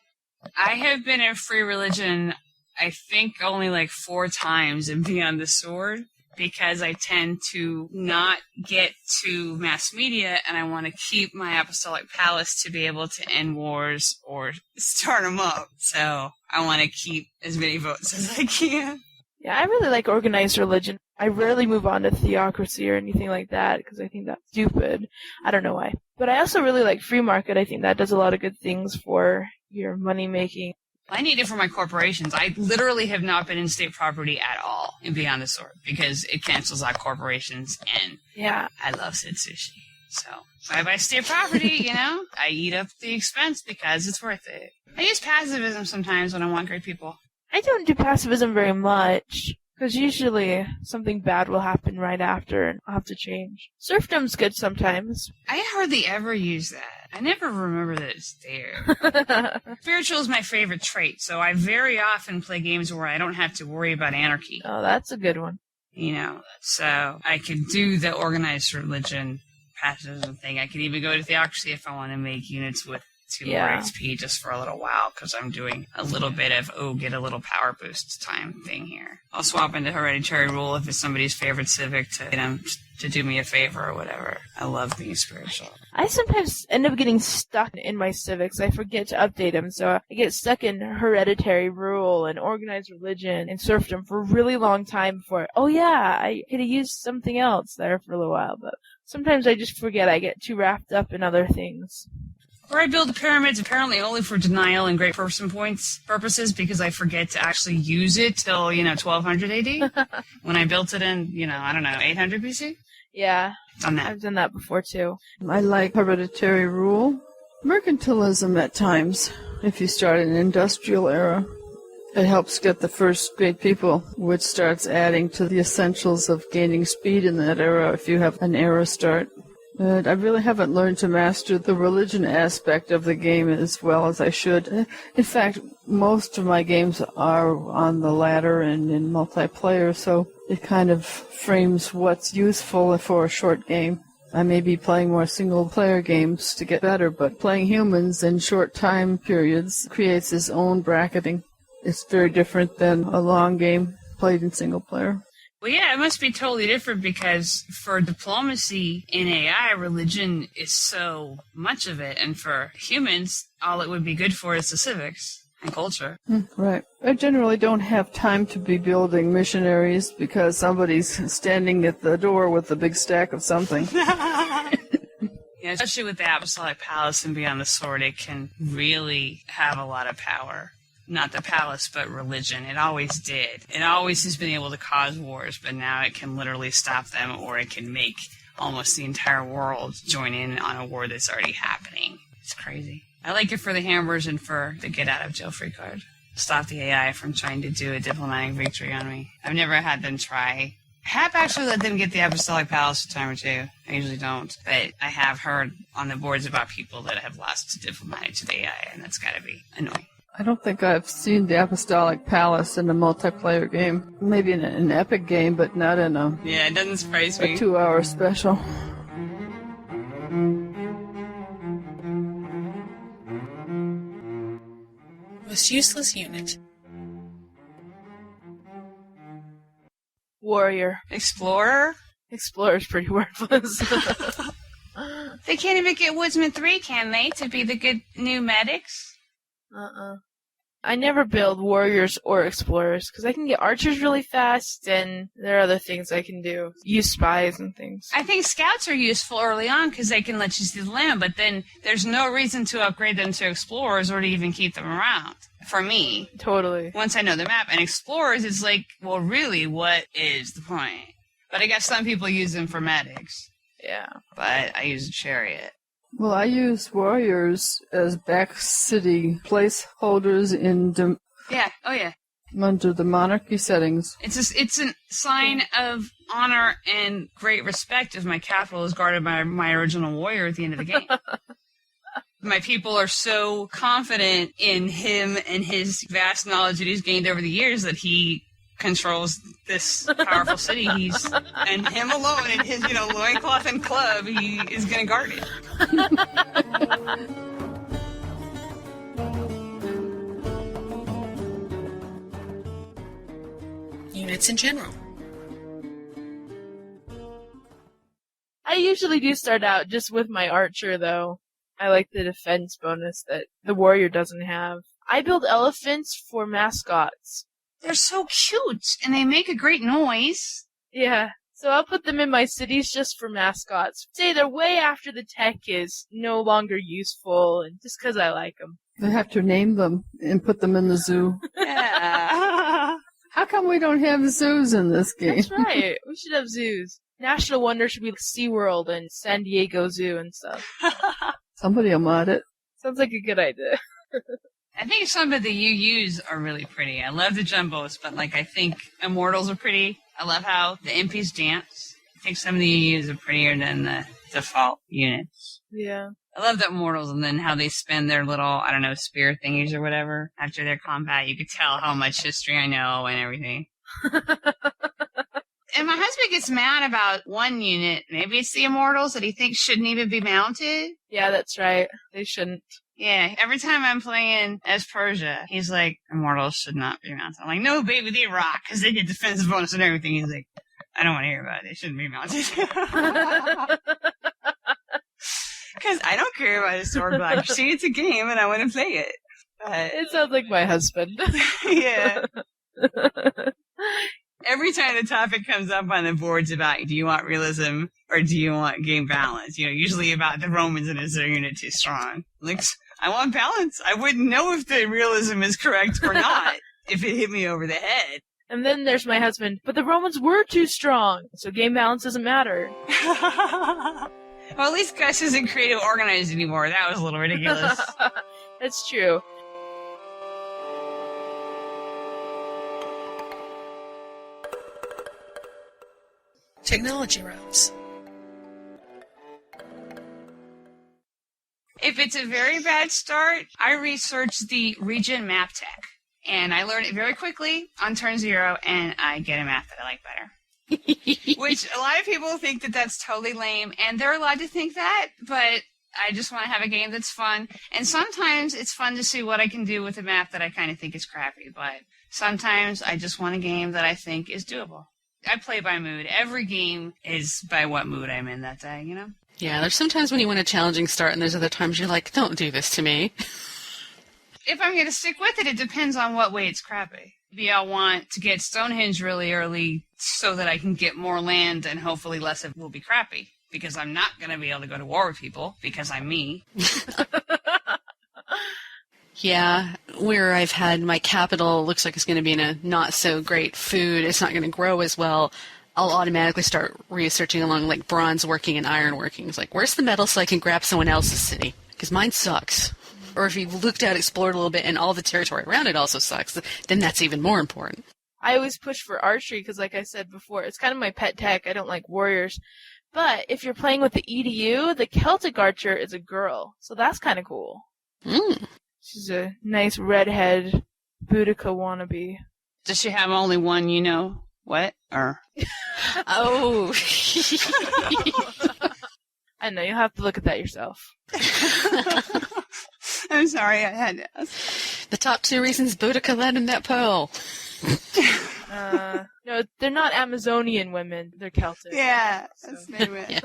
I have been in free religion, I think, only like 4 times in Beyond the Sword, because I tend to not get to mass media, and I want to keep my Apostolic Palace to be able to end wars or start them up. So I want to keep as many votes as I can. Yeah, I really like organized religion. I rarely move on to theocracy or anything like that because I think that's stupid. I don't know why. But I also really like free market. I think that does a lot of good things for your money making. I need it for my corporations. I literally have not been in state property at all in Beyond the Sword because it cancels out corporations, and yeah, I love Sid Sushi. So if I buy state property, I eat up the expense because it's worth it. I use pacifism sometimes when I want great people. I don't do pacifism very much because usually something bad will happen right after and I'll have to change. Serfdom's good sometimes. I hardly ever use that. I never remember that it's there. Spiritual is my favorite trait, so I very often play games where I don't have to worry about anarchy. Oh, that's a good one. So I could do the organized religion pacifism thing. I could even go to theocracy if I want to make units with 2 more XP just for a little while, because I'm doing a little bit of, get a little power boost time thing here. I'll swap into hereditary rule if it's somebody's favorite civic to get them to do me a favor or whatever. I love being spiritual. I sometimes end up getting stuck in my civics. I forget to update them, so I get stuck in hereditary rule and organized religion and serfdom for a really long time before, I could have used something else there for a little while, but sometimes I just forget. I get too wrapped up in other things. Or I build the pyramids apparently only for denial and great person points purposes because I forget to actually use it till, 1200 AD. When I built it in, 800 BC. Yeah. Done that. I've done that before too. I like hereditary rule. Mercantilism at times, if you start an industrial era. It helps get the first great people, which starts adding to the essentials of gaining speed in that era if you have an era start. But I really haven't learned to master the religion aspect of the game as well as I should. In fact, most of my games are on the ladder and in multiplayer, so it kind of frames what's useful for a short game. I may be playing more single-player games to get better, but playing humans in short time periods creates its own bracketing. It's very different than a long game played in single-player. Well, yeah, it must be totally different because for diplomacy in AI, religion is so much of it, and for humans, all it would be good for is the civics and culture. Right. I generally don't have time to be building missionaries because somebody's standing at the door with a big stack of something. Yeah, especially with the Apostolic Palace and Beyond the Sword, it can really have a lot of power. not the palace, but religion. It always did. It always has been able to cause wars, but now it can literally stop them, or it can make almost the entire world join in on a war that's already happening. It's crazy. I like it for the hammers and for the get out of jail free card. Stop the AI from trying to do a diplomatic victory on me. I've never had them try. I have actually let them get the Apostolic Palace a time or two. I usually don't. But I have heard on the boards about people that have lost to diplomatic to the AI, and that's gotta be annoying. I don't think I've seen the Apostolic Palace in a multiplayer game. Maybe in an epic game, but not in a Yeah, it doesn't surprise me. 2-hour special. Most useless unit. Warrior. Explorer? Explorer's pretty worthless. They can't even get Woodsman 3, can they, to be the good new medics? I never build warriors or explorers, because I can get archers really fast, and there are other things I can do. Use spies and things. I think scouts are useful early on because they can let you see the land, but then there's no reason to upgrade them to explorers or to even keep them around. For me. Totally. Once I know the map. And explorers is like, well, really, what is the point? But I guess some people use them for medics. Yeah. But I use a chariot. Well, I use warriors as back city placeholders in Yeah. Oh, yeah. under the monarchy settings. It's a sign of honor and great respect if my capital is guarded by my original warrior at the end of the game. My people are so confident in him and his vast knowledge that he's gained over the years that he controls this powerful city. And him alone in his, loincloth and club, he is going to guard it. Units in general. I usually do start out just with my archer, though. I like the defense bonus that the warrior doesn't have. I build elephants for mascots. They're so cute, and they make a great noise. Yeah, so I'll put them in my cities just for mascots. Say they're way after the tech is no longer useful, and just because I like them. They have to name them and put them in the zoo. Yeah. How come we don't have zoos in this game? That's right. We should have zoos. National Wonder should be like SeaWorld and San Diego Zoo and stuff. Somebody will mod it. Sounds like a good idea. I think some of the UUs are really pretty. I love the jumbos, but I think Immortals are pretty. I love how the MPs dance. I think some of the UUs are prettier than the default units. Yeah. I love the Immortals and then how they spend their little, spear thingies or whatever after their combat. You could tell how much history I know and everything. And my husband gets mad about one unit. Maybe it's the Immortals that he thinks shouldn't even be mounted. Yeah, that's right. They shouldn't. Yeah, every time I'm playing as Persia, he's like, Immortals should not be mounted. I'm like, no, baby, they rock, because they get defensive bonus and everything. He's like, I don't want to hear about it. They shouldn't be mounted. Because I don't care about a sword block. See, it's a game, and I want to play it. But It sounds like my husband. yeah. Every time the topic comes up on the boards about do you want realism or do you want game balance, usually about the Romans and is their unit too strong. Like, I want balance. I wouldn't know if the realism is correct or not if it hit me over the head. And then there's my husband. But the Romans were too strong, so game balance doesn't matter. Well, at least Gus isn't creative organized anymore. That was a little ridiculous. That's true. Technology routes. If it's a very bad start, I research the region map tech. And I learn it very quickly on turn 0, and I get a map that I like better. Which a lot of people think that that's totally lame, and they're allowed to think that, but I just want to have a game that's fun. And sometimes it's fun to see what I can do with a map that I kind of think is crappy, but sometimes I just want a game that I think is doable. I play by mood. Every game is by what mood I'm in that day, Yeah, there's sometimes when you want a challenging start, and there's other times you're like, don't do this to me. If I'm going to stick with it, it depends on what way it's crappy. Maybe I'll want to get Stonehenge really early so that I can get more land and hopefully less of it will be crappy. Because I'm not going to be able to go to war with people because I'm me. Yeah, where I've had my capital looks like it's going to be in a not so great food, it's not going to grow as well, I'll automatically start researching along like bronze working and iron working. It's like, where's the metal so I can grab someone else's city? Because mine sucks. Or if you've looked out, explored a little bit, and all the territory around it also sucks, then that's even more important. I always push for archery because, like I said before, it's kind of my pet tech. I don't like warriors. But if you're playing with the EDU, the Celtic archer is a girl. So that's kind of cool. She's a nice redhead Boudica wannabe. Does she have only one, what? Or Oh. I know, you'll have to look at that yourself. I'm sorry, I had to ask. The top 2 reasons Boudica led in that poll. No, they're not Amazonian women. They're Celtic. Yeah, So. that's maybe.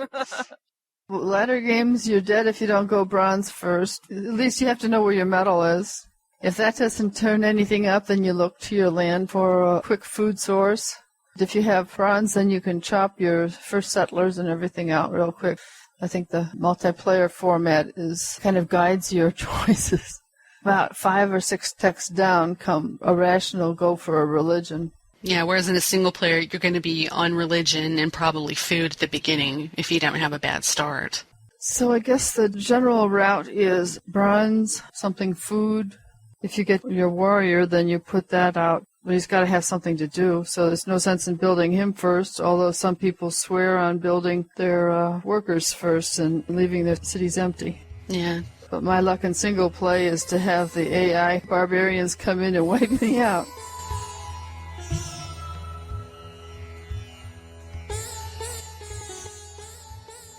Ladder games, you're dead if you don't go bronze first. At least you have to know where your metal is. If that doesn't turn anything up, then you look to your land for a quick food source. If you have bronze, then you can chop your first settlers and everything out real quick. I think the multiplayer format kind of guides your choices. About 5 or 6 texts down come a rational go for a religion. Yeah, whereas in a single player, you're going to be on religion and probably food at the beginning if you don't have a bad start. So I guess the general route is bronze, something food. If you get your warrior, then you put that out. But he's got to have something to do, so there's no sense in building him first, although some people swear on building their workers first and leaving their cities empty. Yeah. But my luck in single play is to have the AI barbarians come in and wipe me out.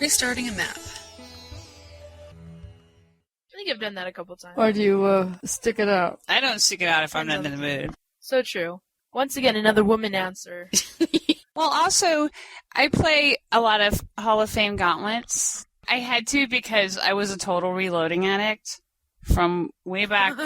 Restarting a map. I think I've done that a couple times. Or do you stick it out? I don't stick it out if I'm not in the mood. So true. Once again, another woman answer. Well, also, I play a lot of Hall of Fame gauntlets. I had to because I was a total reloading addict from way back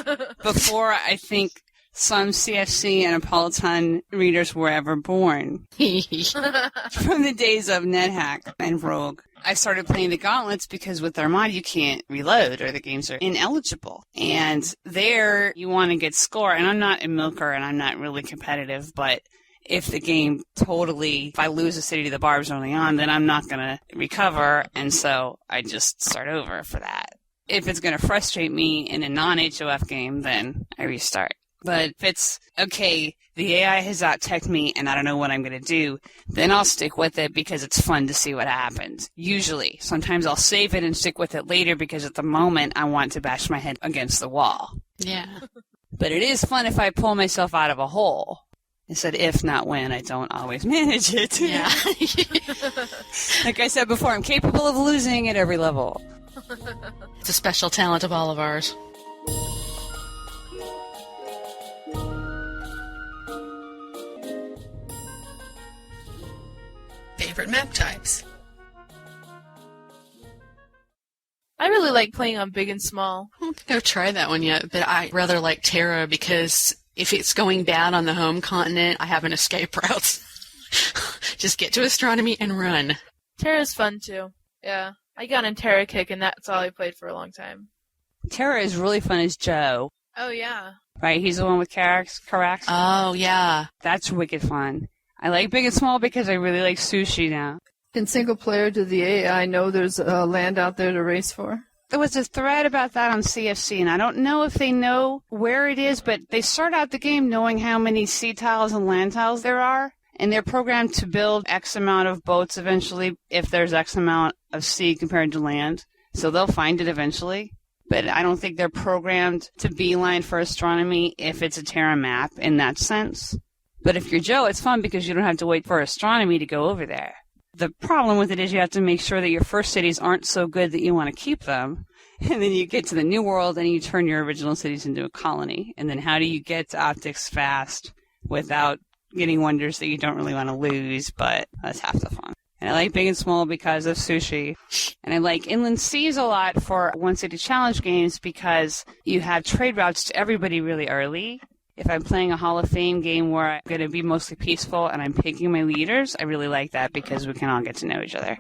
before I think some CFC and Apolyton readers were ever born. From the days of NetHack and Rogue. I started playing the gauntlets because with their mod you can't reload or the games are ineligible. And there you want to get score. And I'm not a milker and I'm not really competitive, but if the game if I lose a city to the barbs early on, then I'm not going to recover. And so I just start over for that. If it's going to frustrate me in a non-HOF game, then I restart. But if it's, okay, the AI has out-teched me and I don't know what I'm going to do, then I'll stick with it because it's fun to see what happens. Usually. Sometimes I'll save it and stick with it later because at the moment I want to bash my head against the wall. Yeah. But it is fun if I pull myself out of a hole. I said if, not when. I don't always manage it. Yeah. Like I said before, I'm capable of losing at every level. It's a special talent of all of ours. Favorite map types. I really like playing on big and small. I don't think I've tried that one yet, but I rather like Terra because if it's going bad on the home continent, I have an escape route. Just get to astronomy and run. Terra's fun too. Yeah. I got in Terra Kick and that's all I played for a long time. Terra is really fun as Joe. Oh yeah. Right? He's the one with Carax. Oh, yeah. That's wicked fun. I like big and small because I really like sushi now. In single player, do the AI know there's a land out there to race for? There was a thread about that on CFC, and I don't know if they know where it is, but they start out the game knowing how many sea tiles and land tiles there are, and they're programmed to build X amount of boats eventually if there's X amount of sea compared to land. So they'll find it eventually. But I don't think they're programmed to beeline for astronomy if it's a Terra map in that sense. But if you're Joe, it's fun because you don't have to wait for astronomy to go over there. The problem with it is you have to make sure that your first cities aren't so good that you want to keep them. And then you get to the new world and you turn your original cities into a colony. And then how do you get to optics fast without getting wonders that you don't really want to lose, but that's half the fun. And I like big and small because of sushi. And I like inland seas a lot for one city challenge games because you have trade routes to everybody really early. If I'm playing a Hall of Fame game where I'm going to be mostly peaceful and I'm picking my leaders, I really like that because we can all get to know each other.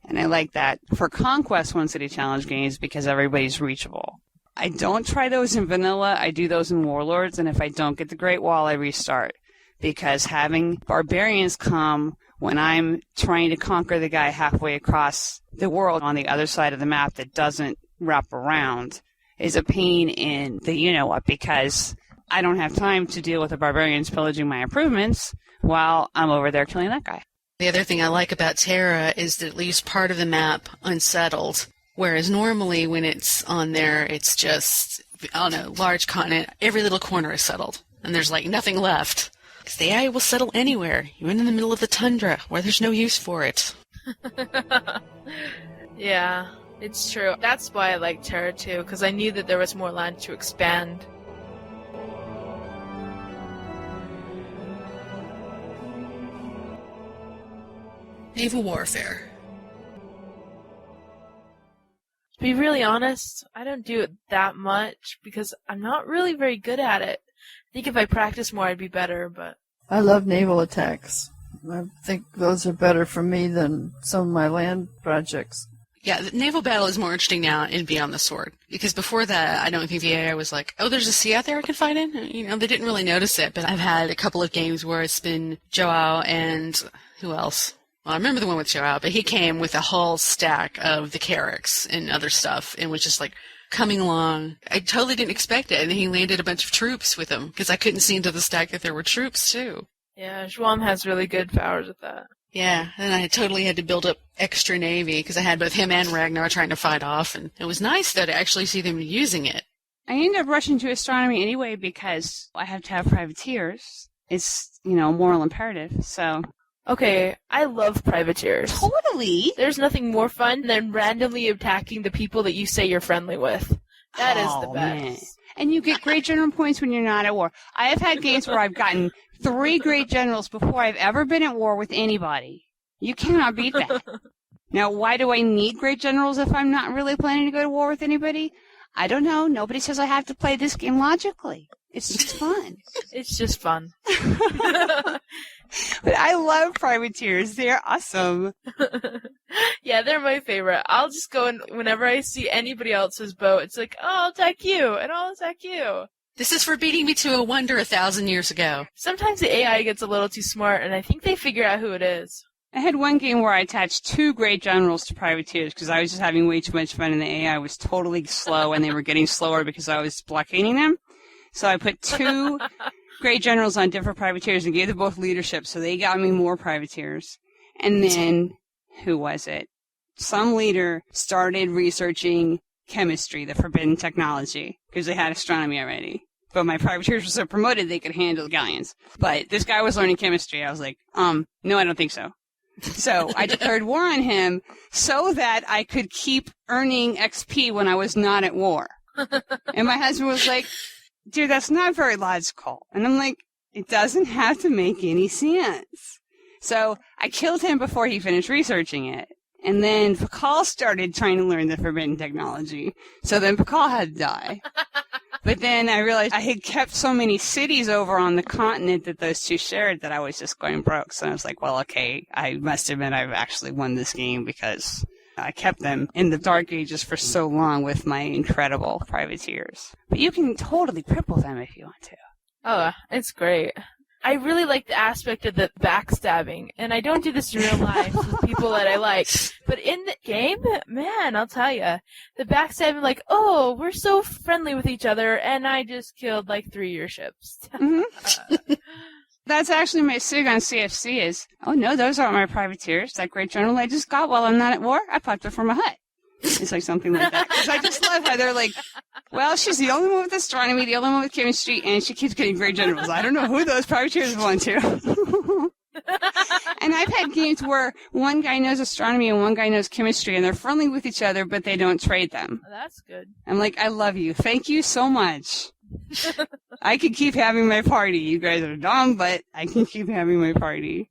And I like that for Conquest One City Challenge games because everybody's reachable. I don't try those in vanilla. I do those in Warlords, and if I don't get the Great Wall, I restart. Because having barbarians come when I'm trying to conquer the guy halfway across the world on the other side of the map that doesn't wrap around is a pain in the you-know-what, because I don't have time to deal with the barbarians pillaging my improvements while I'm over there killing that guy. The other thing I like about Terra is that it leaves part of the map unsettled, whereas normally when it's on there, it's just, on a large continent, every little corner is settled, and there's like nothing left. Because the AI will settle anywhere, even in the middle of the tundra, where there's no use for it. Yeah, it's true. That's why I like Terra too, because I knew that there was more land to expand. Naval Warfare. To be really honest, I don't do it that much because I'm not really very good at it. I think if I practice more, I'd be better, but... I love naval attacks. I think those are better for me than some of my land projects. Yeah, the naval battle is more interesting now in Beyond the Sword. Because before that, I don't think the AI was like, oh, there's a sea out there I can fight in? You know, they didn't really notice it. But I've had a couple of games where it's been Joao and... who else? Well, I remember the one with Joao, but he came with a whole stack of the Carricks and other stuff and was just like coming along. I totally didn't expect it, and he landed a bunch of troops with him because I couldn't see into the stack that there were troops, too. Yeah, Zhuam has really good powers with that. Yeah, and I totally had to build up extra navy because I had both him and Ragnar trying to fight off, and it was nice, though, to actually see them using it. I ended up rushing to astronomy anyway because I have to have privateers. It's, moral imperative, so... Okay, I love privateers. Totally. There's nothing more fun than randomly attacking the people that you say you're friendly with. That is the best. Man. And you get great general points when you're not at war. I have had games where I've gotten 3 great generals before I've ever been at war with anybody. You cannot beat that. Now, why do I need great generals if I'm not really planning to go to war with anybody? I don't know. Nobody says I have to play this game logically. It's just fun. It's just fun. But I love privateers. They're awesome. Yeah, they're my favorite. I'll just go and whenever I see anybody else's boat, it's like, oh, I'll attack you, and I'll attack you. This is for beating me to a wonder 1,000 years ago. Sometimes the AI gets a little too smart, and I think they figure out who it is. I had one game where I attached 2 great generals to privateers because I was just having way too much fun, and the AI was totally slow, and they were getting slower because I was blockading them. So I put 2 great generals on different privateers and gave them both leadership, so they got me more privateers. And then, who was it? Some leader started researching chemistry, the forbidden technology, because they had astronomy already. But my privateers were so promoted they could handle galleons. But this guy was learning chemistry. I was like, no, I don't think so. So I declared war on him so that I could keep earning XP when I was not at war. And my husband was like, dude, that's not very logical. And I'm like, it doesn't have to make any sense. So I killed him before he finished researching it. And then Pakal started trying to learn the forbidden technology. So then Pakal had to die. But then I realized I had kept so many cities over on the continent that those 2 shared that I was just going broke. So I was like, well, okay, I must admit I've actually won this game because I kept them in the Dark Ages for so long with my incredible privateers. But you can totally cripple them if you want to. Oh, it's great. I really like the aspect of the backstabbing, and I don't do this in real life with people that I like. But in the game, man, I'll tell you, the backstabbing, like, oh, we're so friendly with each other, and I just killed, 3 of your ships. Mm-hmm. That's actually my SIG on CFC is, oh no, those aren't my privateers. That great general I just got while I'm not at war, I popped it from a hut. It's like something like that. Because I just love how they're like, well, she's the only one with astronomy, the only one with chemistry, and she keeps getting great generals. I don't know who those privateers belong to. And I've had games where one guy knows astronomy and one guy knows chemistry, and they're friendly with each other, but they don't trade them. That's good. I'm like, I love you. Thank you so much. I can keep having my party. You guys are dumb, but I can keep having my party.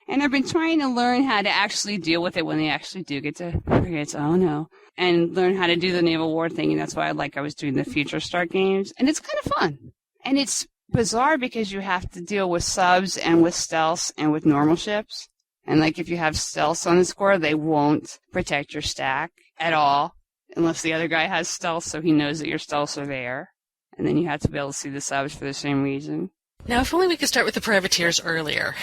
And I've been trying to learn how to actually deal with it when they actually do get to frigates. Oh, no. And learn how to do the naval war thing, and that's why I was doing the Future Star games. And it's kind of fun. And it's bizarre because you have to deal with subs and with stealths and with normal ships. And, if you have stealths on the score, they won't protect your stack at all. unless the other guy has stealth, so he knows that your stealths are there. And then you have to be able to see the subs for the same reason. Now, if only we could start with the privateers earlier.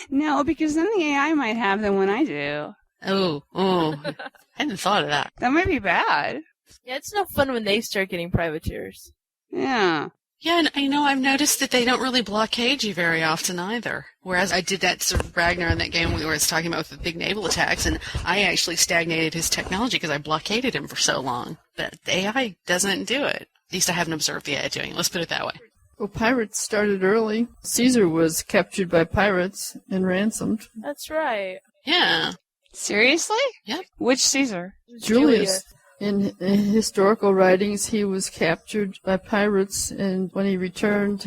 No, because then the AI might have them when I do. Oh, I hadn't thought of that. That might be bad. Yeah, it's no fun when they start getting privateers. Yeah. Yeah, and I've noticed that they don't really blockade you very often either. Whereas I did that sort of Ragnar in that game where it's talking about the big naval attacks, and I actually stagnated his technology because I blockaded him for so long. But the AI doesn't do it. At least I haven't observed the AI doing it. Let's put it that way. Well, pirates started early. Caesar was captured by pirates and ransomed. That's right. Yeah. Seriously? Yep. Which Caesar? Julius. In historical writings, he was captured by pirates, and when he returned,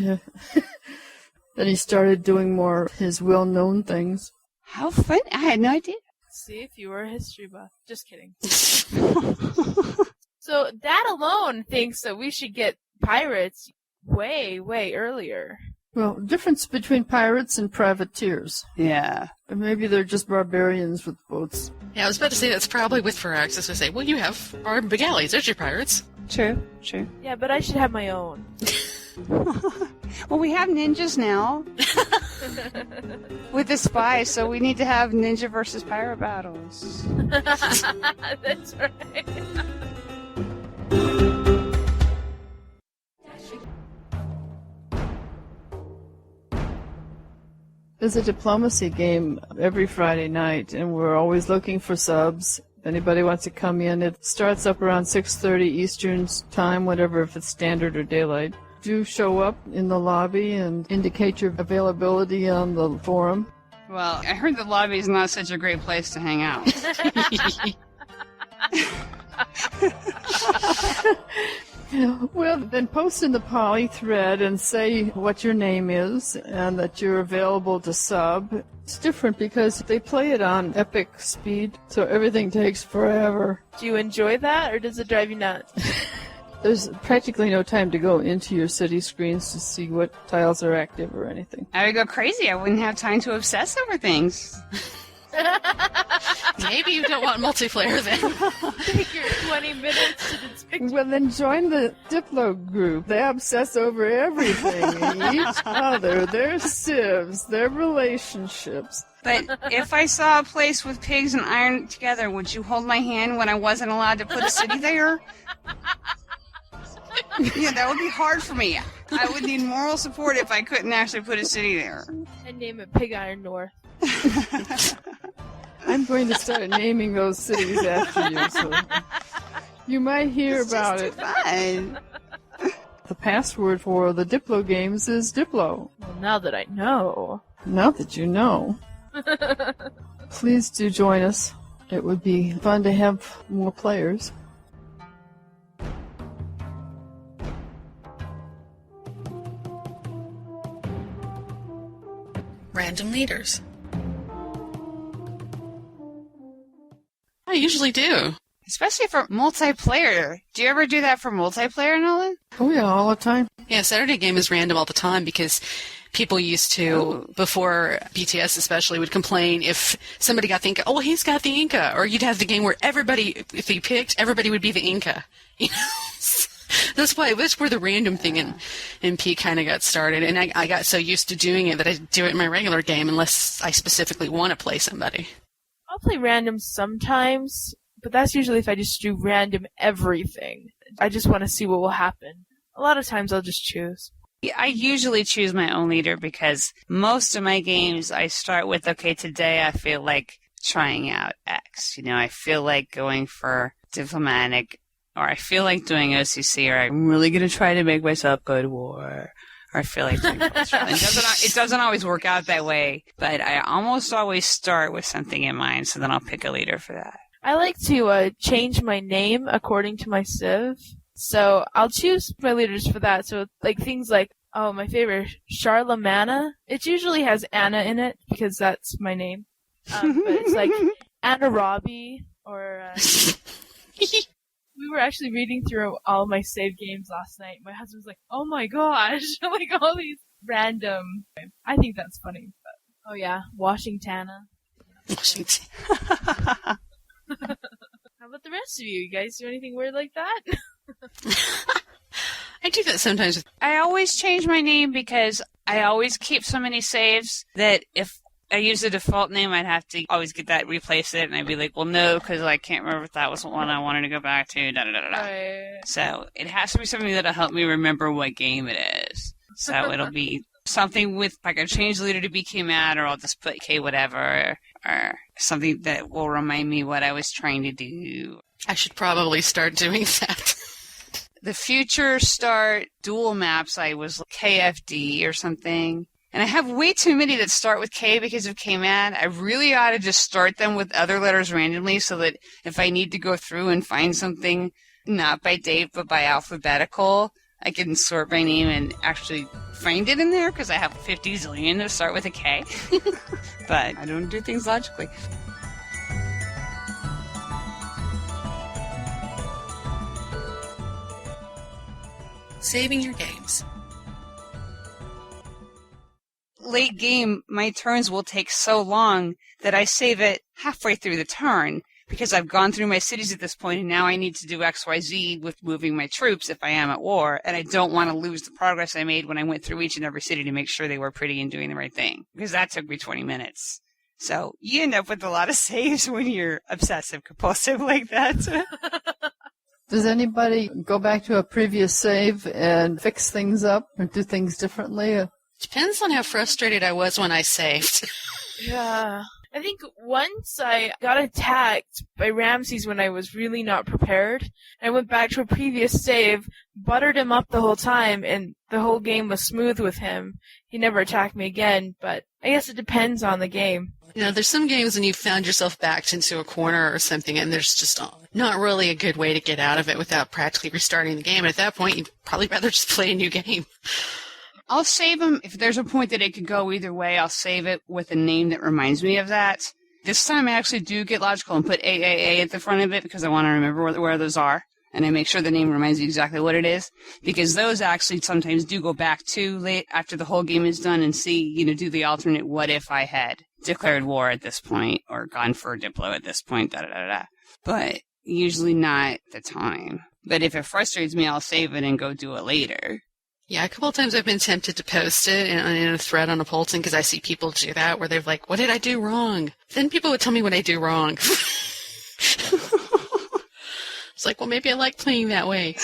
then he started doing more of his well-known things. How fun. I had no idea. See if you were a history buff. Just kidding. So that alone thinks that we should get pirates way, way earlier. Well, difference between pirates and privateers. Yeah. Or maybe they're just barbarians with boats. Yeah, I was about to say that's probably with Firaxis. I say, well, you have our big galleys. There's your pirates. True. Yeah, but I should have my own. Well, we have ninjas now. With the spies, so we need to have ninja versus pirate battles. That's right. There's a diplomacy game every Friday night, and we're always looking for subs. If anybody wants to come in, it starts up around 6:30 Eastern time, whatever, if it's standard or daylight. Do show up in the lobby and indicate your availability on the forum. Well, I heard the lobby is not such a great place to hang out. Well, then post in the Poly thread and say what your name is and that you're available to sub. It's different because they play it on epic speed, so everything takes forever. Do you enjoy that, or does it drive you nuts? There's practically no time to go into your city screens to see what tiles are active or anything. I would go crazy. I wouldn't have time to obsess over things. Maybe you don't want multiplayer then. Take your 20 minutes to detect. Well, then join the Diplo group. They obsess over everything. Each other, their civs, their relationships. But if I saw a place with pigs and iron together, would you hold my hand when I wasn't allowed to put a city there? Yeah, that would be hard for me. I would need moral support if I couldn't actually put a city there. And name it Pig Iron North. I'm going to start naming those cities after you, so you might hear about it. Fun. The password for the Diplo games is Diplo. Well, now that I know. Now that you know. Please do join us. It would be fun to have more players. Random leaders. I usually do. Especially for multiplayer. Do you ever do that for multiplayer, Nolan? Oh yeah, all the time. Yeah, Saturday game is random all the time because people used to, before BTS especially, would complain if somebody got the Inca. Oh, well, he's got the Inca. Or you'd have the game where everybody, if he picked, everybody would be the Inca. You know? That's where the random thing in P kind of got started. And I got so used to doing it that I do it in my regular game unless I specifically want to play somebody. I'll play random sometimes, but that's usually if I just do random everything. I just want to see what will happen. A lot of times I'll just choose. I usually choose my own leader because most of my games I start with, okay, today I feel like trying out X. You know, I feel like going for diplomatic, or I feel like doing OCC, or I'm really going to try to make myself go to war. Or I feel like doing it doesn't always work out that way, but I almost always start with something in mind, so then I'll pick a leader for that. I like to change my name according to my civ. So I'll choose my leaders for that. So like things like, oh, my favorite, Charlemagne. It usually has Anna in it because that's my name. But it's like Anna Robbie or... We were actually reading through all of my save games last night. My husband was like, oh my gosh, like all these random... I think that's funny. But, oh yeah, Washingtana. Washington. How about the rest of you? You guys do anything weird like that? I do that sometimes. I always change my name because I always keep so many saves that if I use the default name, I'd have to always get that, replace it, and I'd be like, well, no, because I can't remember if that was the one I wanted to go back to, da-da-da-da-da. Right. So it has to be something that'll help me remember what game it is. So it'll be something with, like, a change leader to be KMad, or I'll just put K whatever, or something that will remind me what I was trying to do. I should probably start doing that. The future start dual maps, I was KFD or something. And I have way too many that start with K because of KMad. I really ought to just start them with other letters randomly so that if I need to go through and find something, not by date but by alphabetical, I can sort by name and actually find it in there because I have 50 zillion that start with a K. But I don't do things logically. Saving your games. Late game, my turns will take so long that I save it halfway through the turn because I've gone through my cities at this point and now I need to do XYZ with moving my troops if I am at war, and I don't want to lose the progress I made when I went through each and every city to make sure they were pretty and doing the right thing, because that took me 20 minutes. So you end up with a lot of saves when you're obsessive compulsive like that. Does anybody go back to a previous save and fix things up or do things differently? Depends on how frustrated I was when I saved. Yeah. I think once I got attacked by Ramses when I was really not prepared. I went back to a previous save, buttered him up the whole time, and the whole game was smooth with him. He never attacked me again, but I guess it depends on the game. You know, there's some games when you found yourself backed into a corner or something, and there's just not really a good way to get out of it without practically restarting the game. And at that point, you'd probably rather just play a new game. I'll save them. If there's a point that it could go either way, I'll save it with a name that reminds me of that. This time I actually do get logical and put AAA at the front of it because I want to remember where those are. And I make sure the name reminds me exactly what it is. Because those actually sometimes do go back to late after the whole game is done and see, do the alternate what if I had declared war at this point or gone for Diplo at this point, da-da-da-da. But usually not the time. But if it frustrates me, I'll save it and go do it later. Yeah, a couple of times I've been tempted to post it in a thread on Apolyton because I see people do that where they're like, what did I do wrong? Then people would tell me what I do wrong. It's like, well, maybe I like playing that way.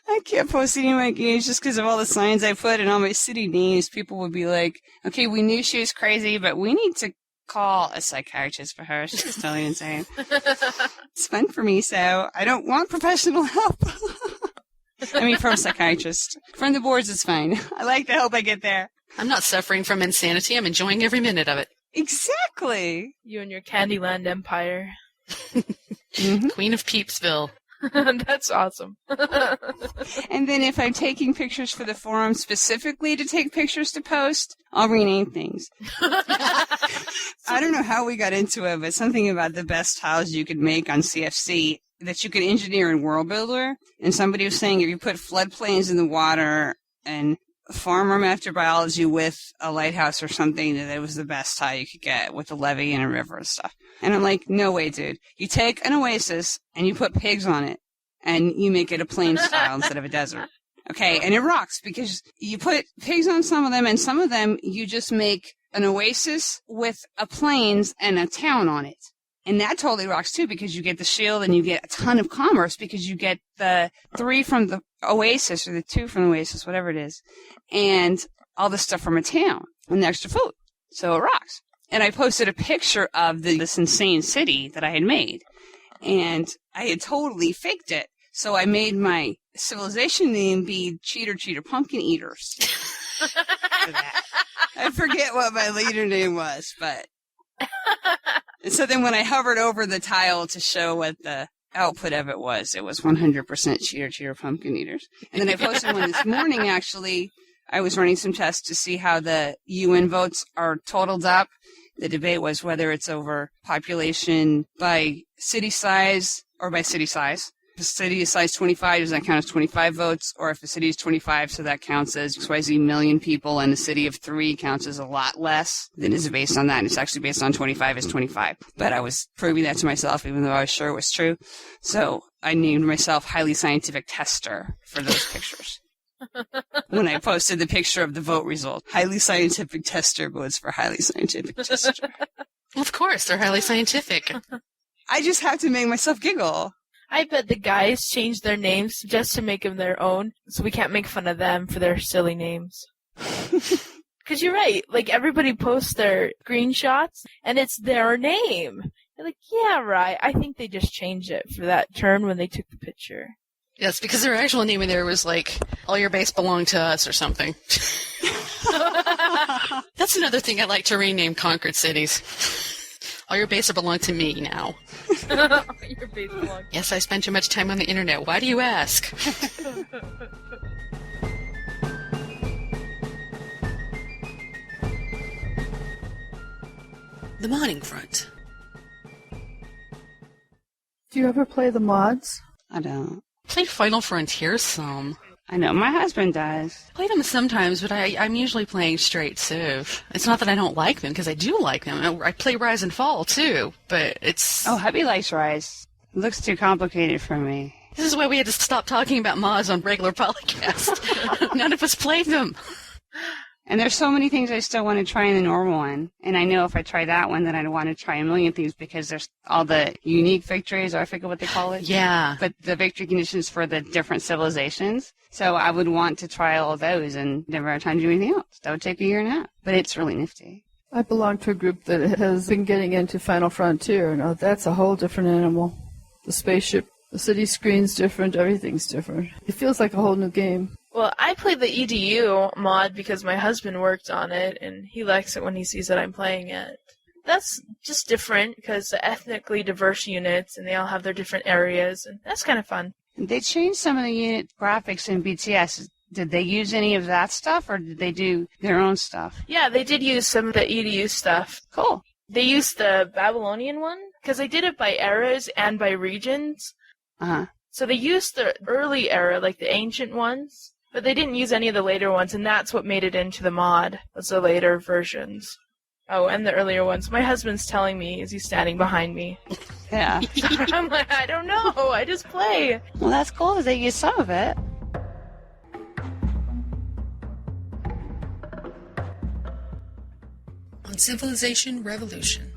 I can't post any of my games just because of all the signs I put and all my city names. People would be like, okay, we knew she was crazy, but we need to call a psychiatrist for her. She's totally insane. It's fun for me, so I don't want professional help. I mean, from a psychiatrist. From the boards, it's fine. I like the help I get there. I'm not suffering from insanity. I'm enjoying every minute of it. Exactly. You and your Candyland empire. Mm-hmm. Queen of Peepsville. That's awesome. And then if I'm taking pictures for the forum specifically to take pictures to post, I'll rename things. I don't know how we got into it, but something about the best tiles you could make on CFC that you can engineer in World Builder. And somebody was saying if you put floodplains in the water and farm room after biology with a lighthouse or something, that it was the best tile you could get with a levee and a river and stuff. And I'm like, no way, dude. You take an oasis and you put pigs on it and you make it a plain style instead of a desert. Okay, and it rocks because you put pigs on some of them and some of them you just make an oasis with a plains and a town on it. And that totally rocks, too, because you get the shield and you get a ton of commerce because you get the 3 from the Oasis or the 2 from the Oasis, whatever it is, and all the stuff from a town and the extra food. So it rocks. And I posted a picture of this insane city that I had made, and I had totally faked it. So I made my civilization name be Cheater Pumpkin Eaters. For that. I forget what my leader name was, but... And so then when I hovered over the tile to show what the output of it was 100% Cheater Pumpkin Eaters. And then I posted one this morning, actually. I was running some tests to see how the UN votes are totaled up. The debate was whether it's over population by city size or by city size. If a city is size 25, does that count as 25 votes? Or if a city is 25, so that counts as XYZ million people, and a city of 3 counts as a lot less, then is it based on that? And it's actually based on 25 as 25. But I was proving that to myself, even though I was sure it was true. So I named myself Highly Scientific Tester for those pictures. When I posted the picture of the vote result, Highly Scientific Tester votes for Highly Scientific Tester. Of course, they're highly scientific. I just have to make myself giggle. I bet the guys changed their names just to make them their own, so we can't make fun of them for their silly names. Because you're right, like, everybody posts their screenshots, and it's their name. They're like, yeah, right, I think they just changed it for that turn when they took the picture. Yes, because their actual name in there was like, all your base belong to us or something. That's another thing I like to rename conquered cities. All your base belong to me now. Your base belongs. Yes, I spend too much time on the internet. Why do you ask? The modding front. Do you ever play the mods? I don't. Played Final Frontier some. I know, my husband does. Play them sometimes, but I'm usually playing straight Civ. It's not that I don't like them, because I do like them. I play Rise and Fall, too, but it's... Oh, hubby likes Rise. It looks too complicated for me. This is why we had to stop talking about mods on regular PolyCast. None of us played them. And there's so many things I still want to try in the normal one. And I know if I try that one, then I'd want to try a million things because there's all the unique victories, or I forget what they call it. Yeah. But the victory conditions for the different civilizations. So I would want to try all of those and never have time to do anything else. That would take a year and a half. But it's really nifty. I belong to a group that has been getting into Final Frontier. Now, that's a whole different animal. The spaceship, the city screen's different, everything's different. It feels like a whole new game. Well, I played the EDU mod because my husband worked on it, and he likes it when he sees that I'm playing it. That's just different because the ethnically diverse units, and they all have their different areas, and that's kind of fun. They changed some of the unit graphics in BTS. Did they use any of that stuff, or did they do their own stuff? Yeah, they did use some of the EDU stuff. Cool. They used the Babylonian one, because they did it by eras and by regions. Uh-huh. So they used the early era, like the ancient ones, but they didn't use any of the later ones, and that's what made it into the mod, was the later versions. Oh, and the earlier ones. My husband's telling me as he's standing behind me. Yeah. I'm like, I don't know, I just play. Well, that's cool that they use some of it. On Civilization Revolution.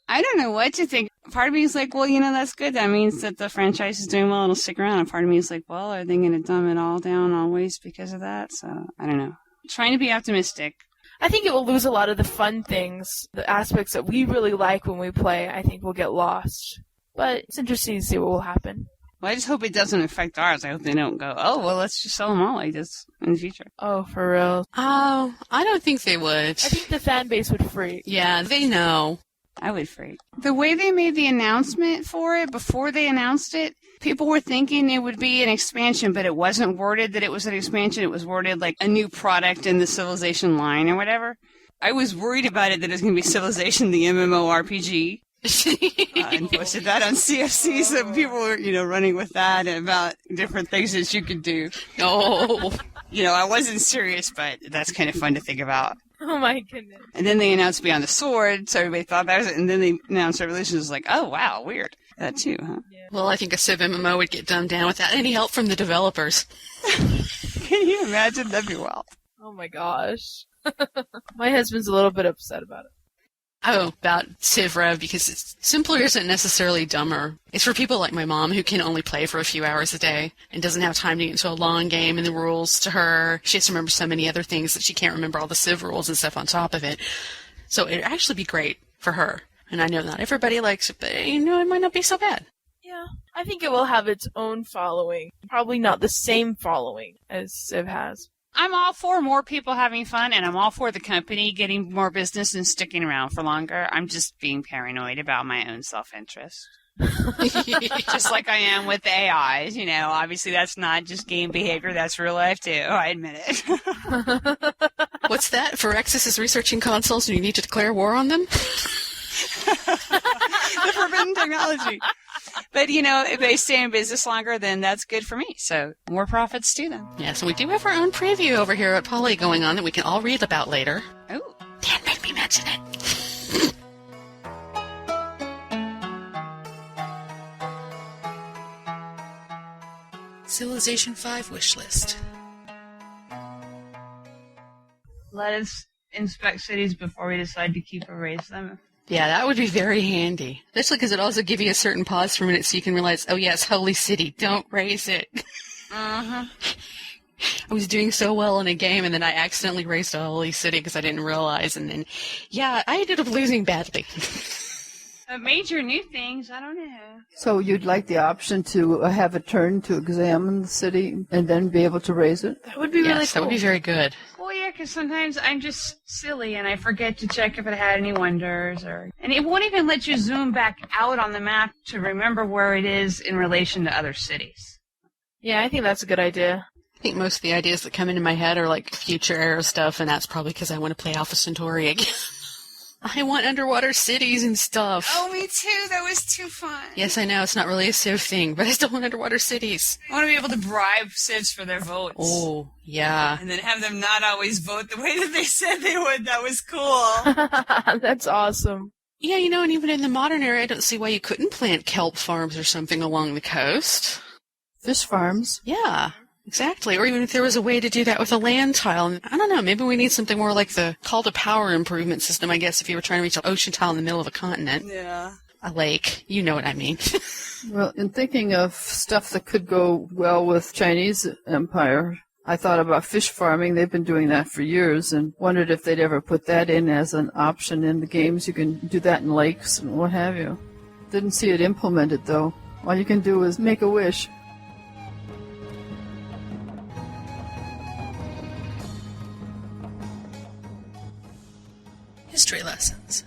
I don't know what to think. Part of me is like, well, that's good. That means that the franchise is doing well. It'll stick around. And part of me is like, well, are they going to dumb it all down always because of that? So, I don't know. Trying to be optimistic. I think it will lose a lot of the fun things, the aspects that we really like when we play. I think will get lost. But it's interesting to see what will happen. Well, I just hope it doesn't affect ours. I hope they don't go, oh, well, let's just sell them all like this in the future. Oh, for real? Oh, I don't think they would. I think the fan base would freak. Yeah, they know. I would freak. The way they made the announcement for it, before they announced it, people were thinking it would be an expansion, but it wasn't worded that it was an expansion. It was worded like a new product in the Civilization line or whatever. I was worried about it that it was going to be Civilization, the MMORPG. And posted that on CFC, so people were, running with that about different things that you could do. Oh. I wasn't serious, but that's kind of fun to think about. Oh my goodness. And then they announced Beyond the Sword, so everybody thought that was it. And then they announced Revolution. It was like, oh, wow, weird. That too, huh? Yeah. Well, I think a Civ MMO would get dumbed down without any help from the developers. Can you imagine? That'd be wild. Oh my gosh. My husband's a little bit upset about it. Oh, about Civ Rev, because simpler isn't necessarily dumber. It's for people like my mom who can only play for a few hours a day and doesn't have time to get into a long game and the rules to her. She has to remember so many other things that she can't remember all the Civ rules and stuff on top of it. So it'd actually be great for her. And I know not everybody likes it, but it might not be so bad. Yeah, I think it will have its own following. Probably not the same following as Civ has. I'm all for more people having fun, and I'm all for the company getting more business and sticking around for longer. I'm just being paranoid about my own self-interest. Just like I am with the AIs, obviously that's not just game behavior, that's real life too, I admit it. What's that? Phyrexis is researching consoles and you need to declare war on them? the forbidden technology. But, if they stay in business longer, then that's good for me. So more profits to them. Yes, and we do have our own preview over here at Poly going on that we can all read about later. Oh. Dan made me mention it. Civilization 5 Wishlist. Let us inspect cities before we decide to keep or raise them. Yeah, that would be very handy. Especially because it also give you a certain pause for a minute so you can realize, oh yes, holy city, don't raise it. Uh-huh. I was doing so well in a game and then I accidentally raised a holy city because I didn't realize. And then, yeah, I ended up losing badly. Major new things, I don't know. So you'd like the option to have a turn to examine the city and then be able to raise it? That would be really cool. That would be very good. Well, yeah, because sometimes I'm just silly and I forget to check if it had any wonders, and it won't even let you zoom back out on the map to remember where it is in relation to other cities. Yeah, I think that's a good idea. I think most of the ideas that come into my head are like future era stuff, and that's probably because I want to play Alpha Centauri again. I want underwater cities and stuff. Oh, me too. That was too fun. Yes, I know. It's not really a Civ thing, but I still want underwater cities. I want to be able to bribe Civs for their votes. Oh, yeah. And then have them not always vote the way that they said they would. That was cool. That's awesome. Yeah, and even in the modern era, I don't see why you couldn't plant kelp farms or something along the coast. Fish farms. Yeah. Exactly, or even if there was a way to do that with a land tile. I don't know, maybe we need something more like the call to power improvement system, I guess, if you were trying to reach an ocean tile in the middle of a continent. Yeah. A lake. You know what I mean. Well, in thinking of stuff that could go well with Chinese empire, I thought about fish farming. They've been doing that for years and wondered if they'd ever put that in as an option in the games. You can do that in lakes and what have you. Didn't see it implemented, though. All you can do is make a wish. History lessons.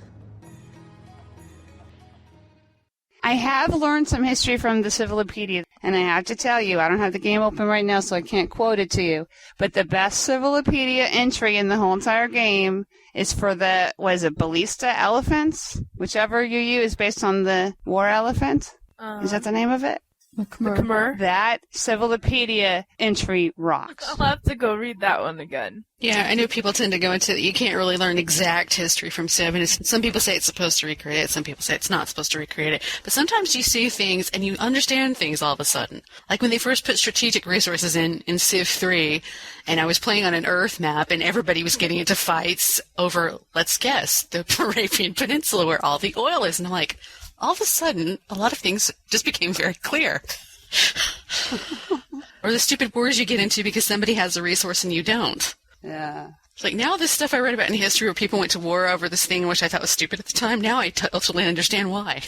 I have learned some history from the Civilopedia, and I have to tell you, I don't have the game open right now, so I can't quote it to you, but the best Civilopedia entry in the whole entire game is for the, ballista elephants? Whichever you use based on the war elephant. Is that the name of it? The Khmer. That Civilopedia entry rocks. I'll have to go read that one again. Yeah, I know people tend to go into you can't really learn exact history from Civ, and some people say it's supposed to recreate it, some people say it's not supposed to recreate it. But sometimes you see things and you understand things all of a sudden. Like when they first put strategic resources in Civ 3, and I was playing on an Earth map, and everybody was getting into fights over, let's guess, the Arabian Peninsula where all the oil is. And I'm like, all of a sudden, a lot of things just became very clear. Or the stupid wars you get into because somebody has a resource and you don't. Yeah. It's like now this stuff I read about in history where people went to war over this thing which I thought was stupid at the time, now I totally understand why.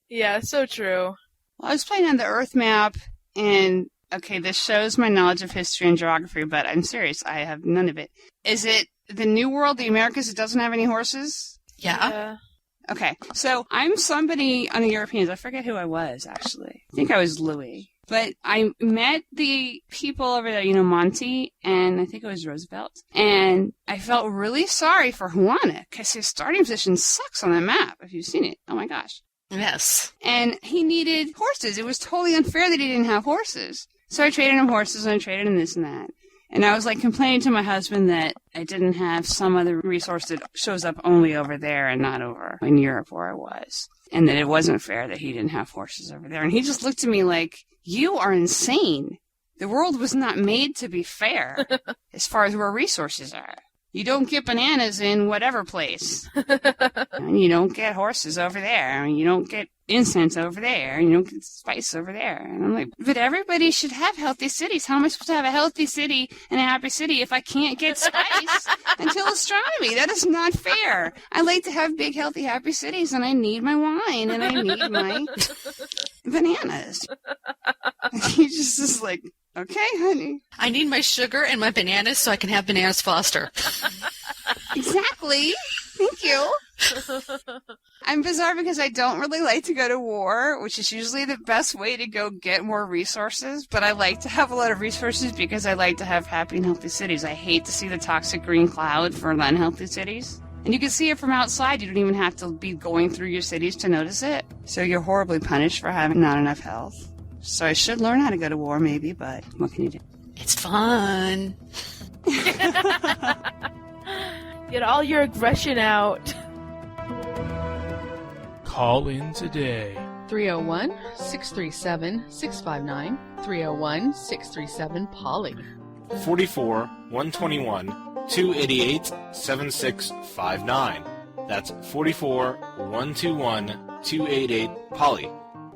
Yeah, so true. Well, I was playing on the Earth map, and, okay, this shows my knowledge of history and geography, but I'm serious, I have none of it. Is it the New World, the Americas, that doesn't have any horses? Yeah. Okay, so I'm somebody on the Europeans. I forget who I was, actually. I think I was Louis. But I met the people over there, Monty, and I think it was Roosevelt. And I felt really sorry for Juana, because his starting position sucks on the map, if you've seen it. Oh my gosh. Yes. And he needed horses. It was totally unfair that he didn't have horses. So I traded him horses, and I traded him this and that. And I was complaining to my husband that I didn't have some other resource that shows up only over there and not over in Europe where I was. And that it wasn't fair that he didn't have horses over there. And he just looked at me like, you are insane. The world was not made to be fair as far as where resources are. You don't get bananas in whatever place. And you don't get horses over there. And you don't get incense over there. And you don't get spice over there. And I'm like, but everybody should have healthy cities. How am I supposed to have a healthy city and a happy city if I can't get spice until astronomy? That is not fair. I like to have big, healthy, happy cities, and I need my wine, and I need my bananas. He just is like, okay, honey. I need my sugar and my bananas so I can have bananas Foster. Exactly. Thank you. I'm bizarre because I don't really like to go to war, which is usually the best way to go get more resources, but I like to have a lot of resources because I like to have happy and healthy cities. I hate to see the toxic green cloud for unhealthy cities. And you can see it from outside. You don't even have to be going through your cities to notice it. So you're horribly punished for having not enough health. So I should learn how to go to war, maybe, but what can you do? It's fun. Get all your aggression out. Call in today. 301-637-659. 301-637-POLY. 44 121 288 7659. That's 44 121 288 Poly.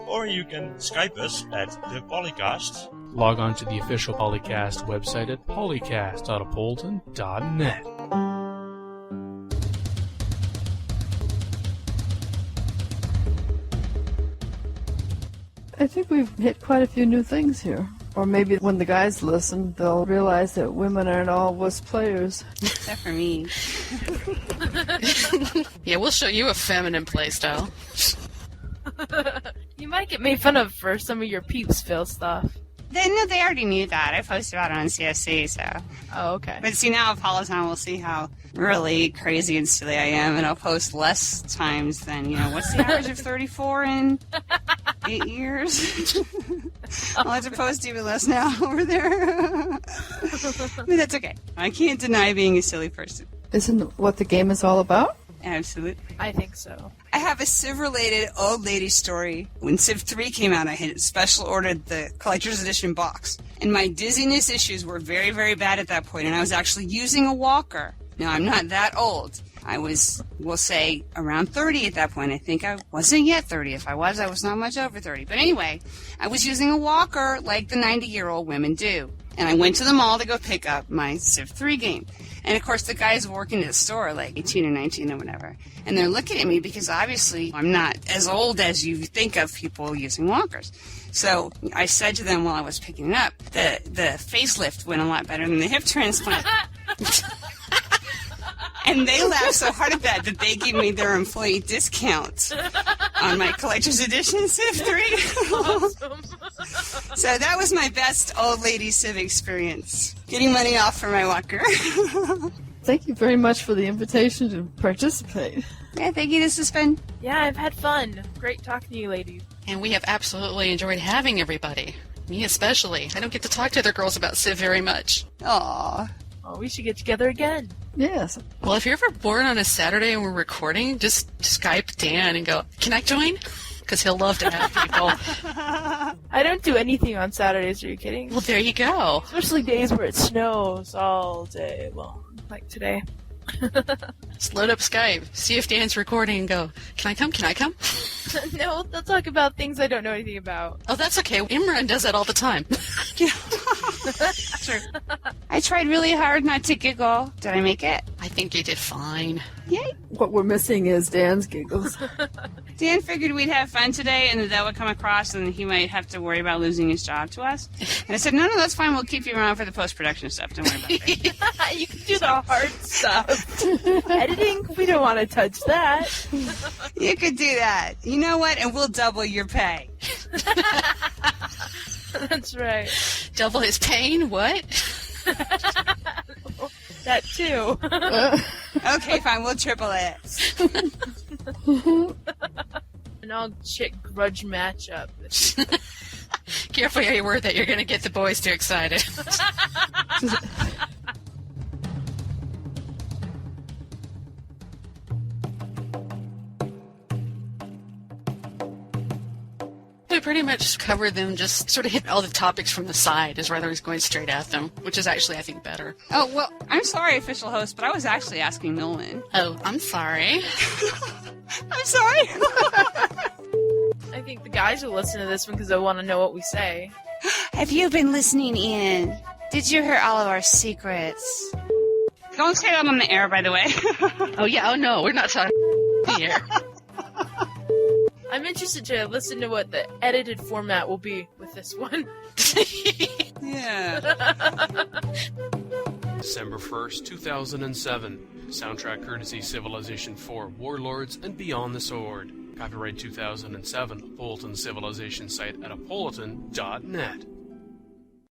Or you can Skype us at the PolyCast. Log on to the official PolyCast website at polycast.apolyton.net. I think we've hit quite a few new things here. Or maybe when the guys listen, they'll realize that women aren't all WUS players. Except for me. Yeah, we'll show you a feminine playstyle. You might get made fun of for some of your peeps Phil stuff. They already knew that. I posted about it on CSC, so. Oh, okay. But see, now Apolyton will see how really crazy and silly I am, and I'll post less times than, what's the average of 34 in 8 years? I'll have to post even less now over there. But that's okay. I can't deny being a silly person. Isn't what the game is all about? Absolutely. I think so. I have a Civ-related old lady story. When Civ 3 came out, I had special ordered the Collector's Edition box. And my dizziness issues were very, very bad at that point, and I was actually using a walker. Now, I'm not that old. I was, we'll say, around 30 at that point. I think I wasn't yet 30. If I was not much over 30. But anyway, I was using a walker like the 90-year-old women do. And I went to the mall to go pick up my Civ 3 game. And, of course, the guys working at the store, like 18 or 19 or whatever, and they're looking at me because, obviously, I'm not as old as you think of people using walkers. So I said to them while I was picking it up, the facelift went a lot better than the hip transplant. And they laughed so hard at that they gave me their employee discount on my Collector's Edition Civ 3. Awesome. So that was my best old lady Civ experience. Getting money off for my walker. Thank you very much for the invitation to participate. Yeah, thank you. This has been... Yeah, I've had fun. Great talking to you, ladies. And we have absolutely enjoyed having everybody. Me especially. I don't get to talk to other girls about Civ very much. Aww. Oh, we should get together again. Yes. Well, if you're ever bored on a Saturday and we're recording, just Skype Dan and go, "Can I join?" Because he'll love to have people. I don't do anything on Saturdays, are you kidding? Well, there you go. Especially days where it snows all day. Well, like today. Just load up Skype, see if Dan's recording and go, "Can I come? Can I come?" No, they'll talk about things I don't know anything about. Oh, that's okay. Imran does that all the time. Sure. I tried really hard not to giggle. Did I make it? I think you did fine. Yay. What we're missing is Dan's giggles. Dan figured we'd have fun today and that would come across and he might have to worry about losing his job to us. And I said, no, that's fine. We'll keep you around for the post-production stuff. Don't worry about it. You can do the hard stuff. Editing, we don't want to touch that. You could do that. You know what? And we'll double your pay. That's right. Double his pain? What? That too. Okay, fine. We'll triple it. An all chick grudge matchup. Careful how you word that. You're going to get the boys too excited. We pretty much covered them, just sort of hit all the topics from the side as rather than going straight at them, which is actually, I think, better. Oh, well, I'm sorry, official host, but I was actually asking Nolan. Oh, I'm sorry. I'm sorry. I think the guys will listen to this one because they want to know what we say. Have you been listening in? Did you hear all of our secrets? Don't say that on the air, by the way. Oh, yeah. Oh, no. We're not talking here. I'm interested to listen to what the edited format will be with this one. Yeah. December 1st, 2007. Soundtrack courtesy Civilization 4, Warlords and Beyond the Sword. Copyright 2007, Apolyton Civilization Site at apolyton.net.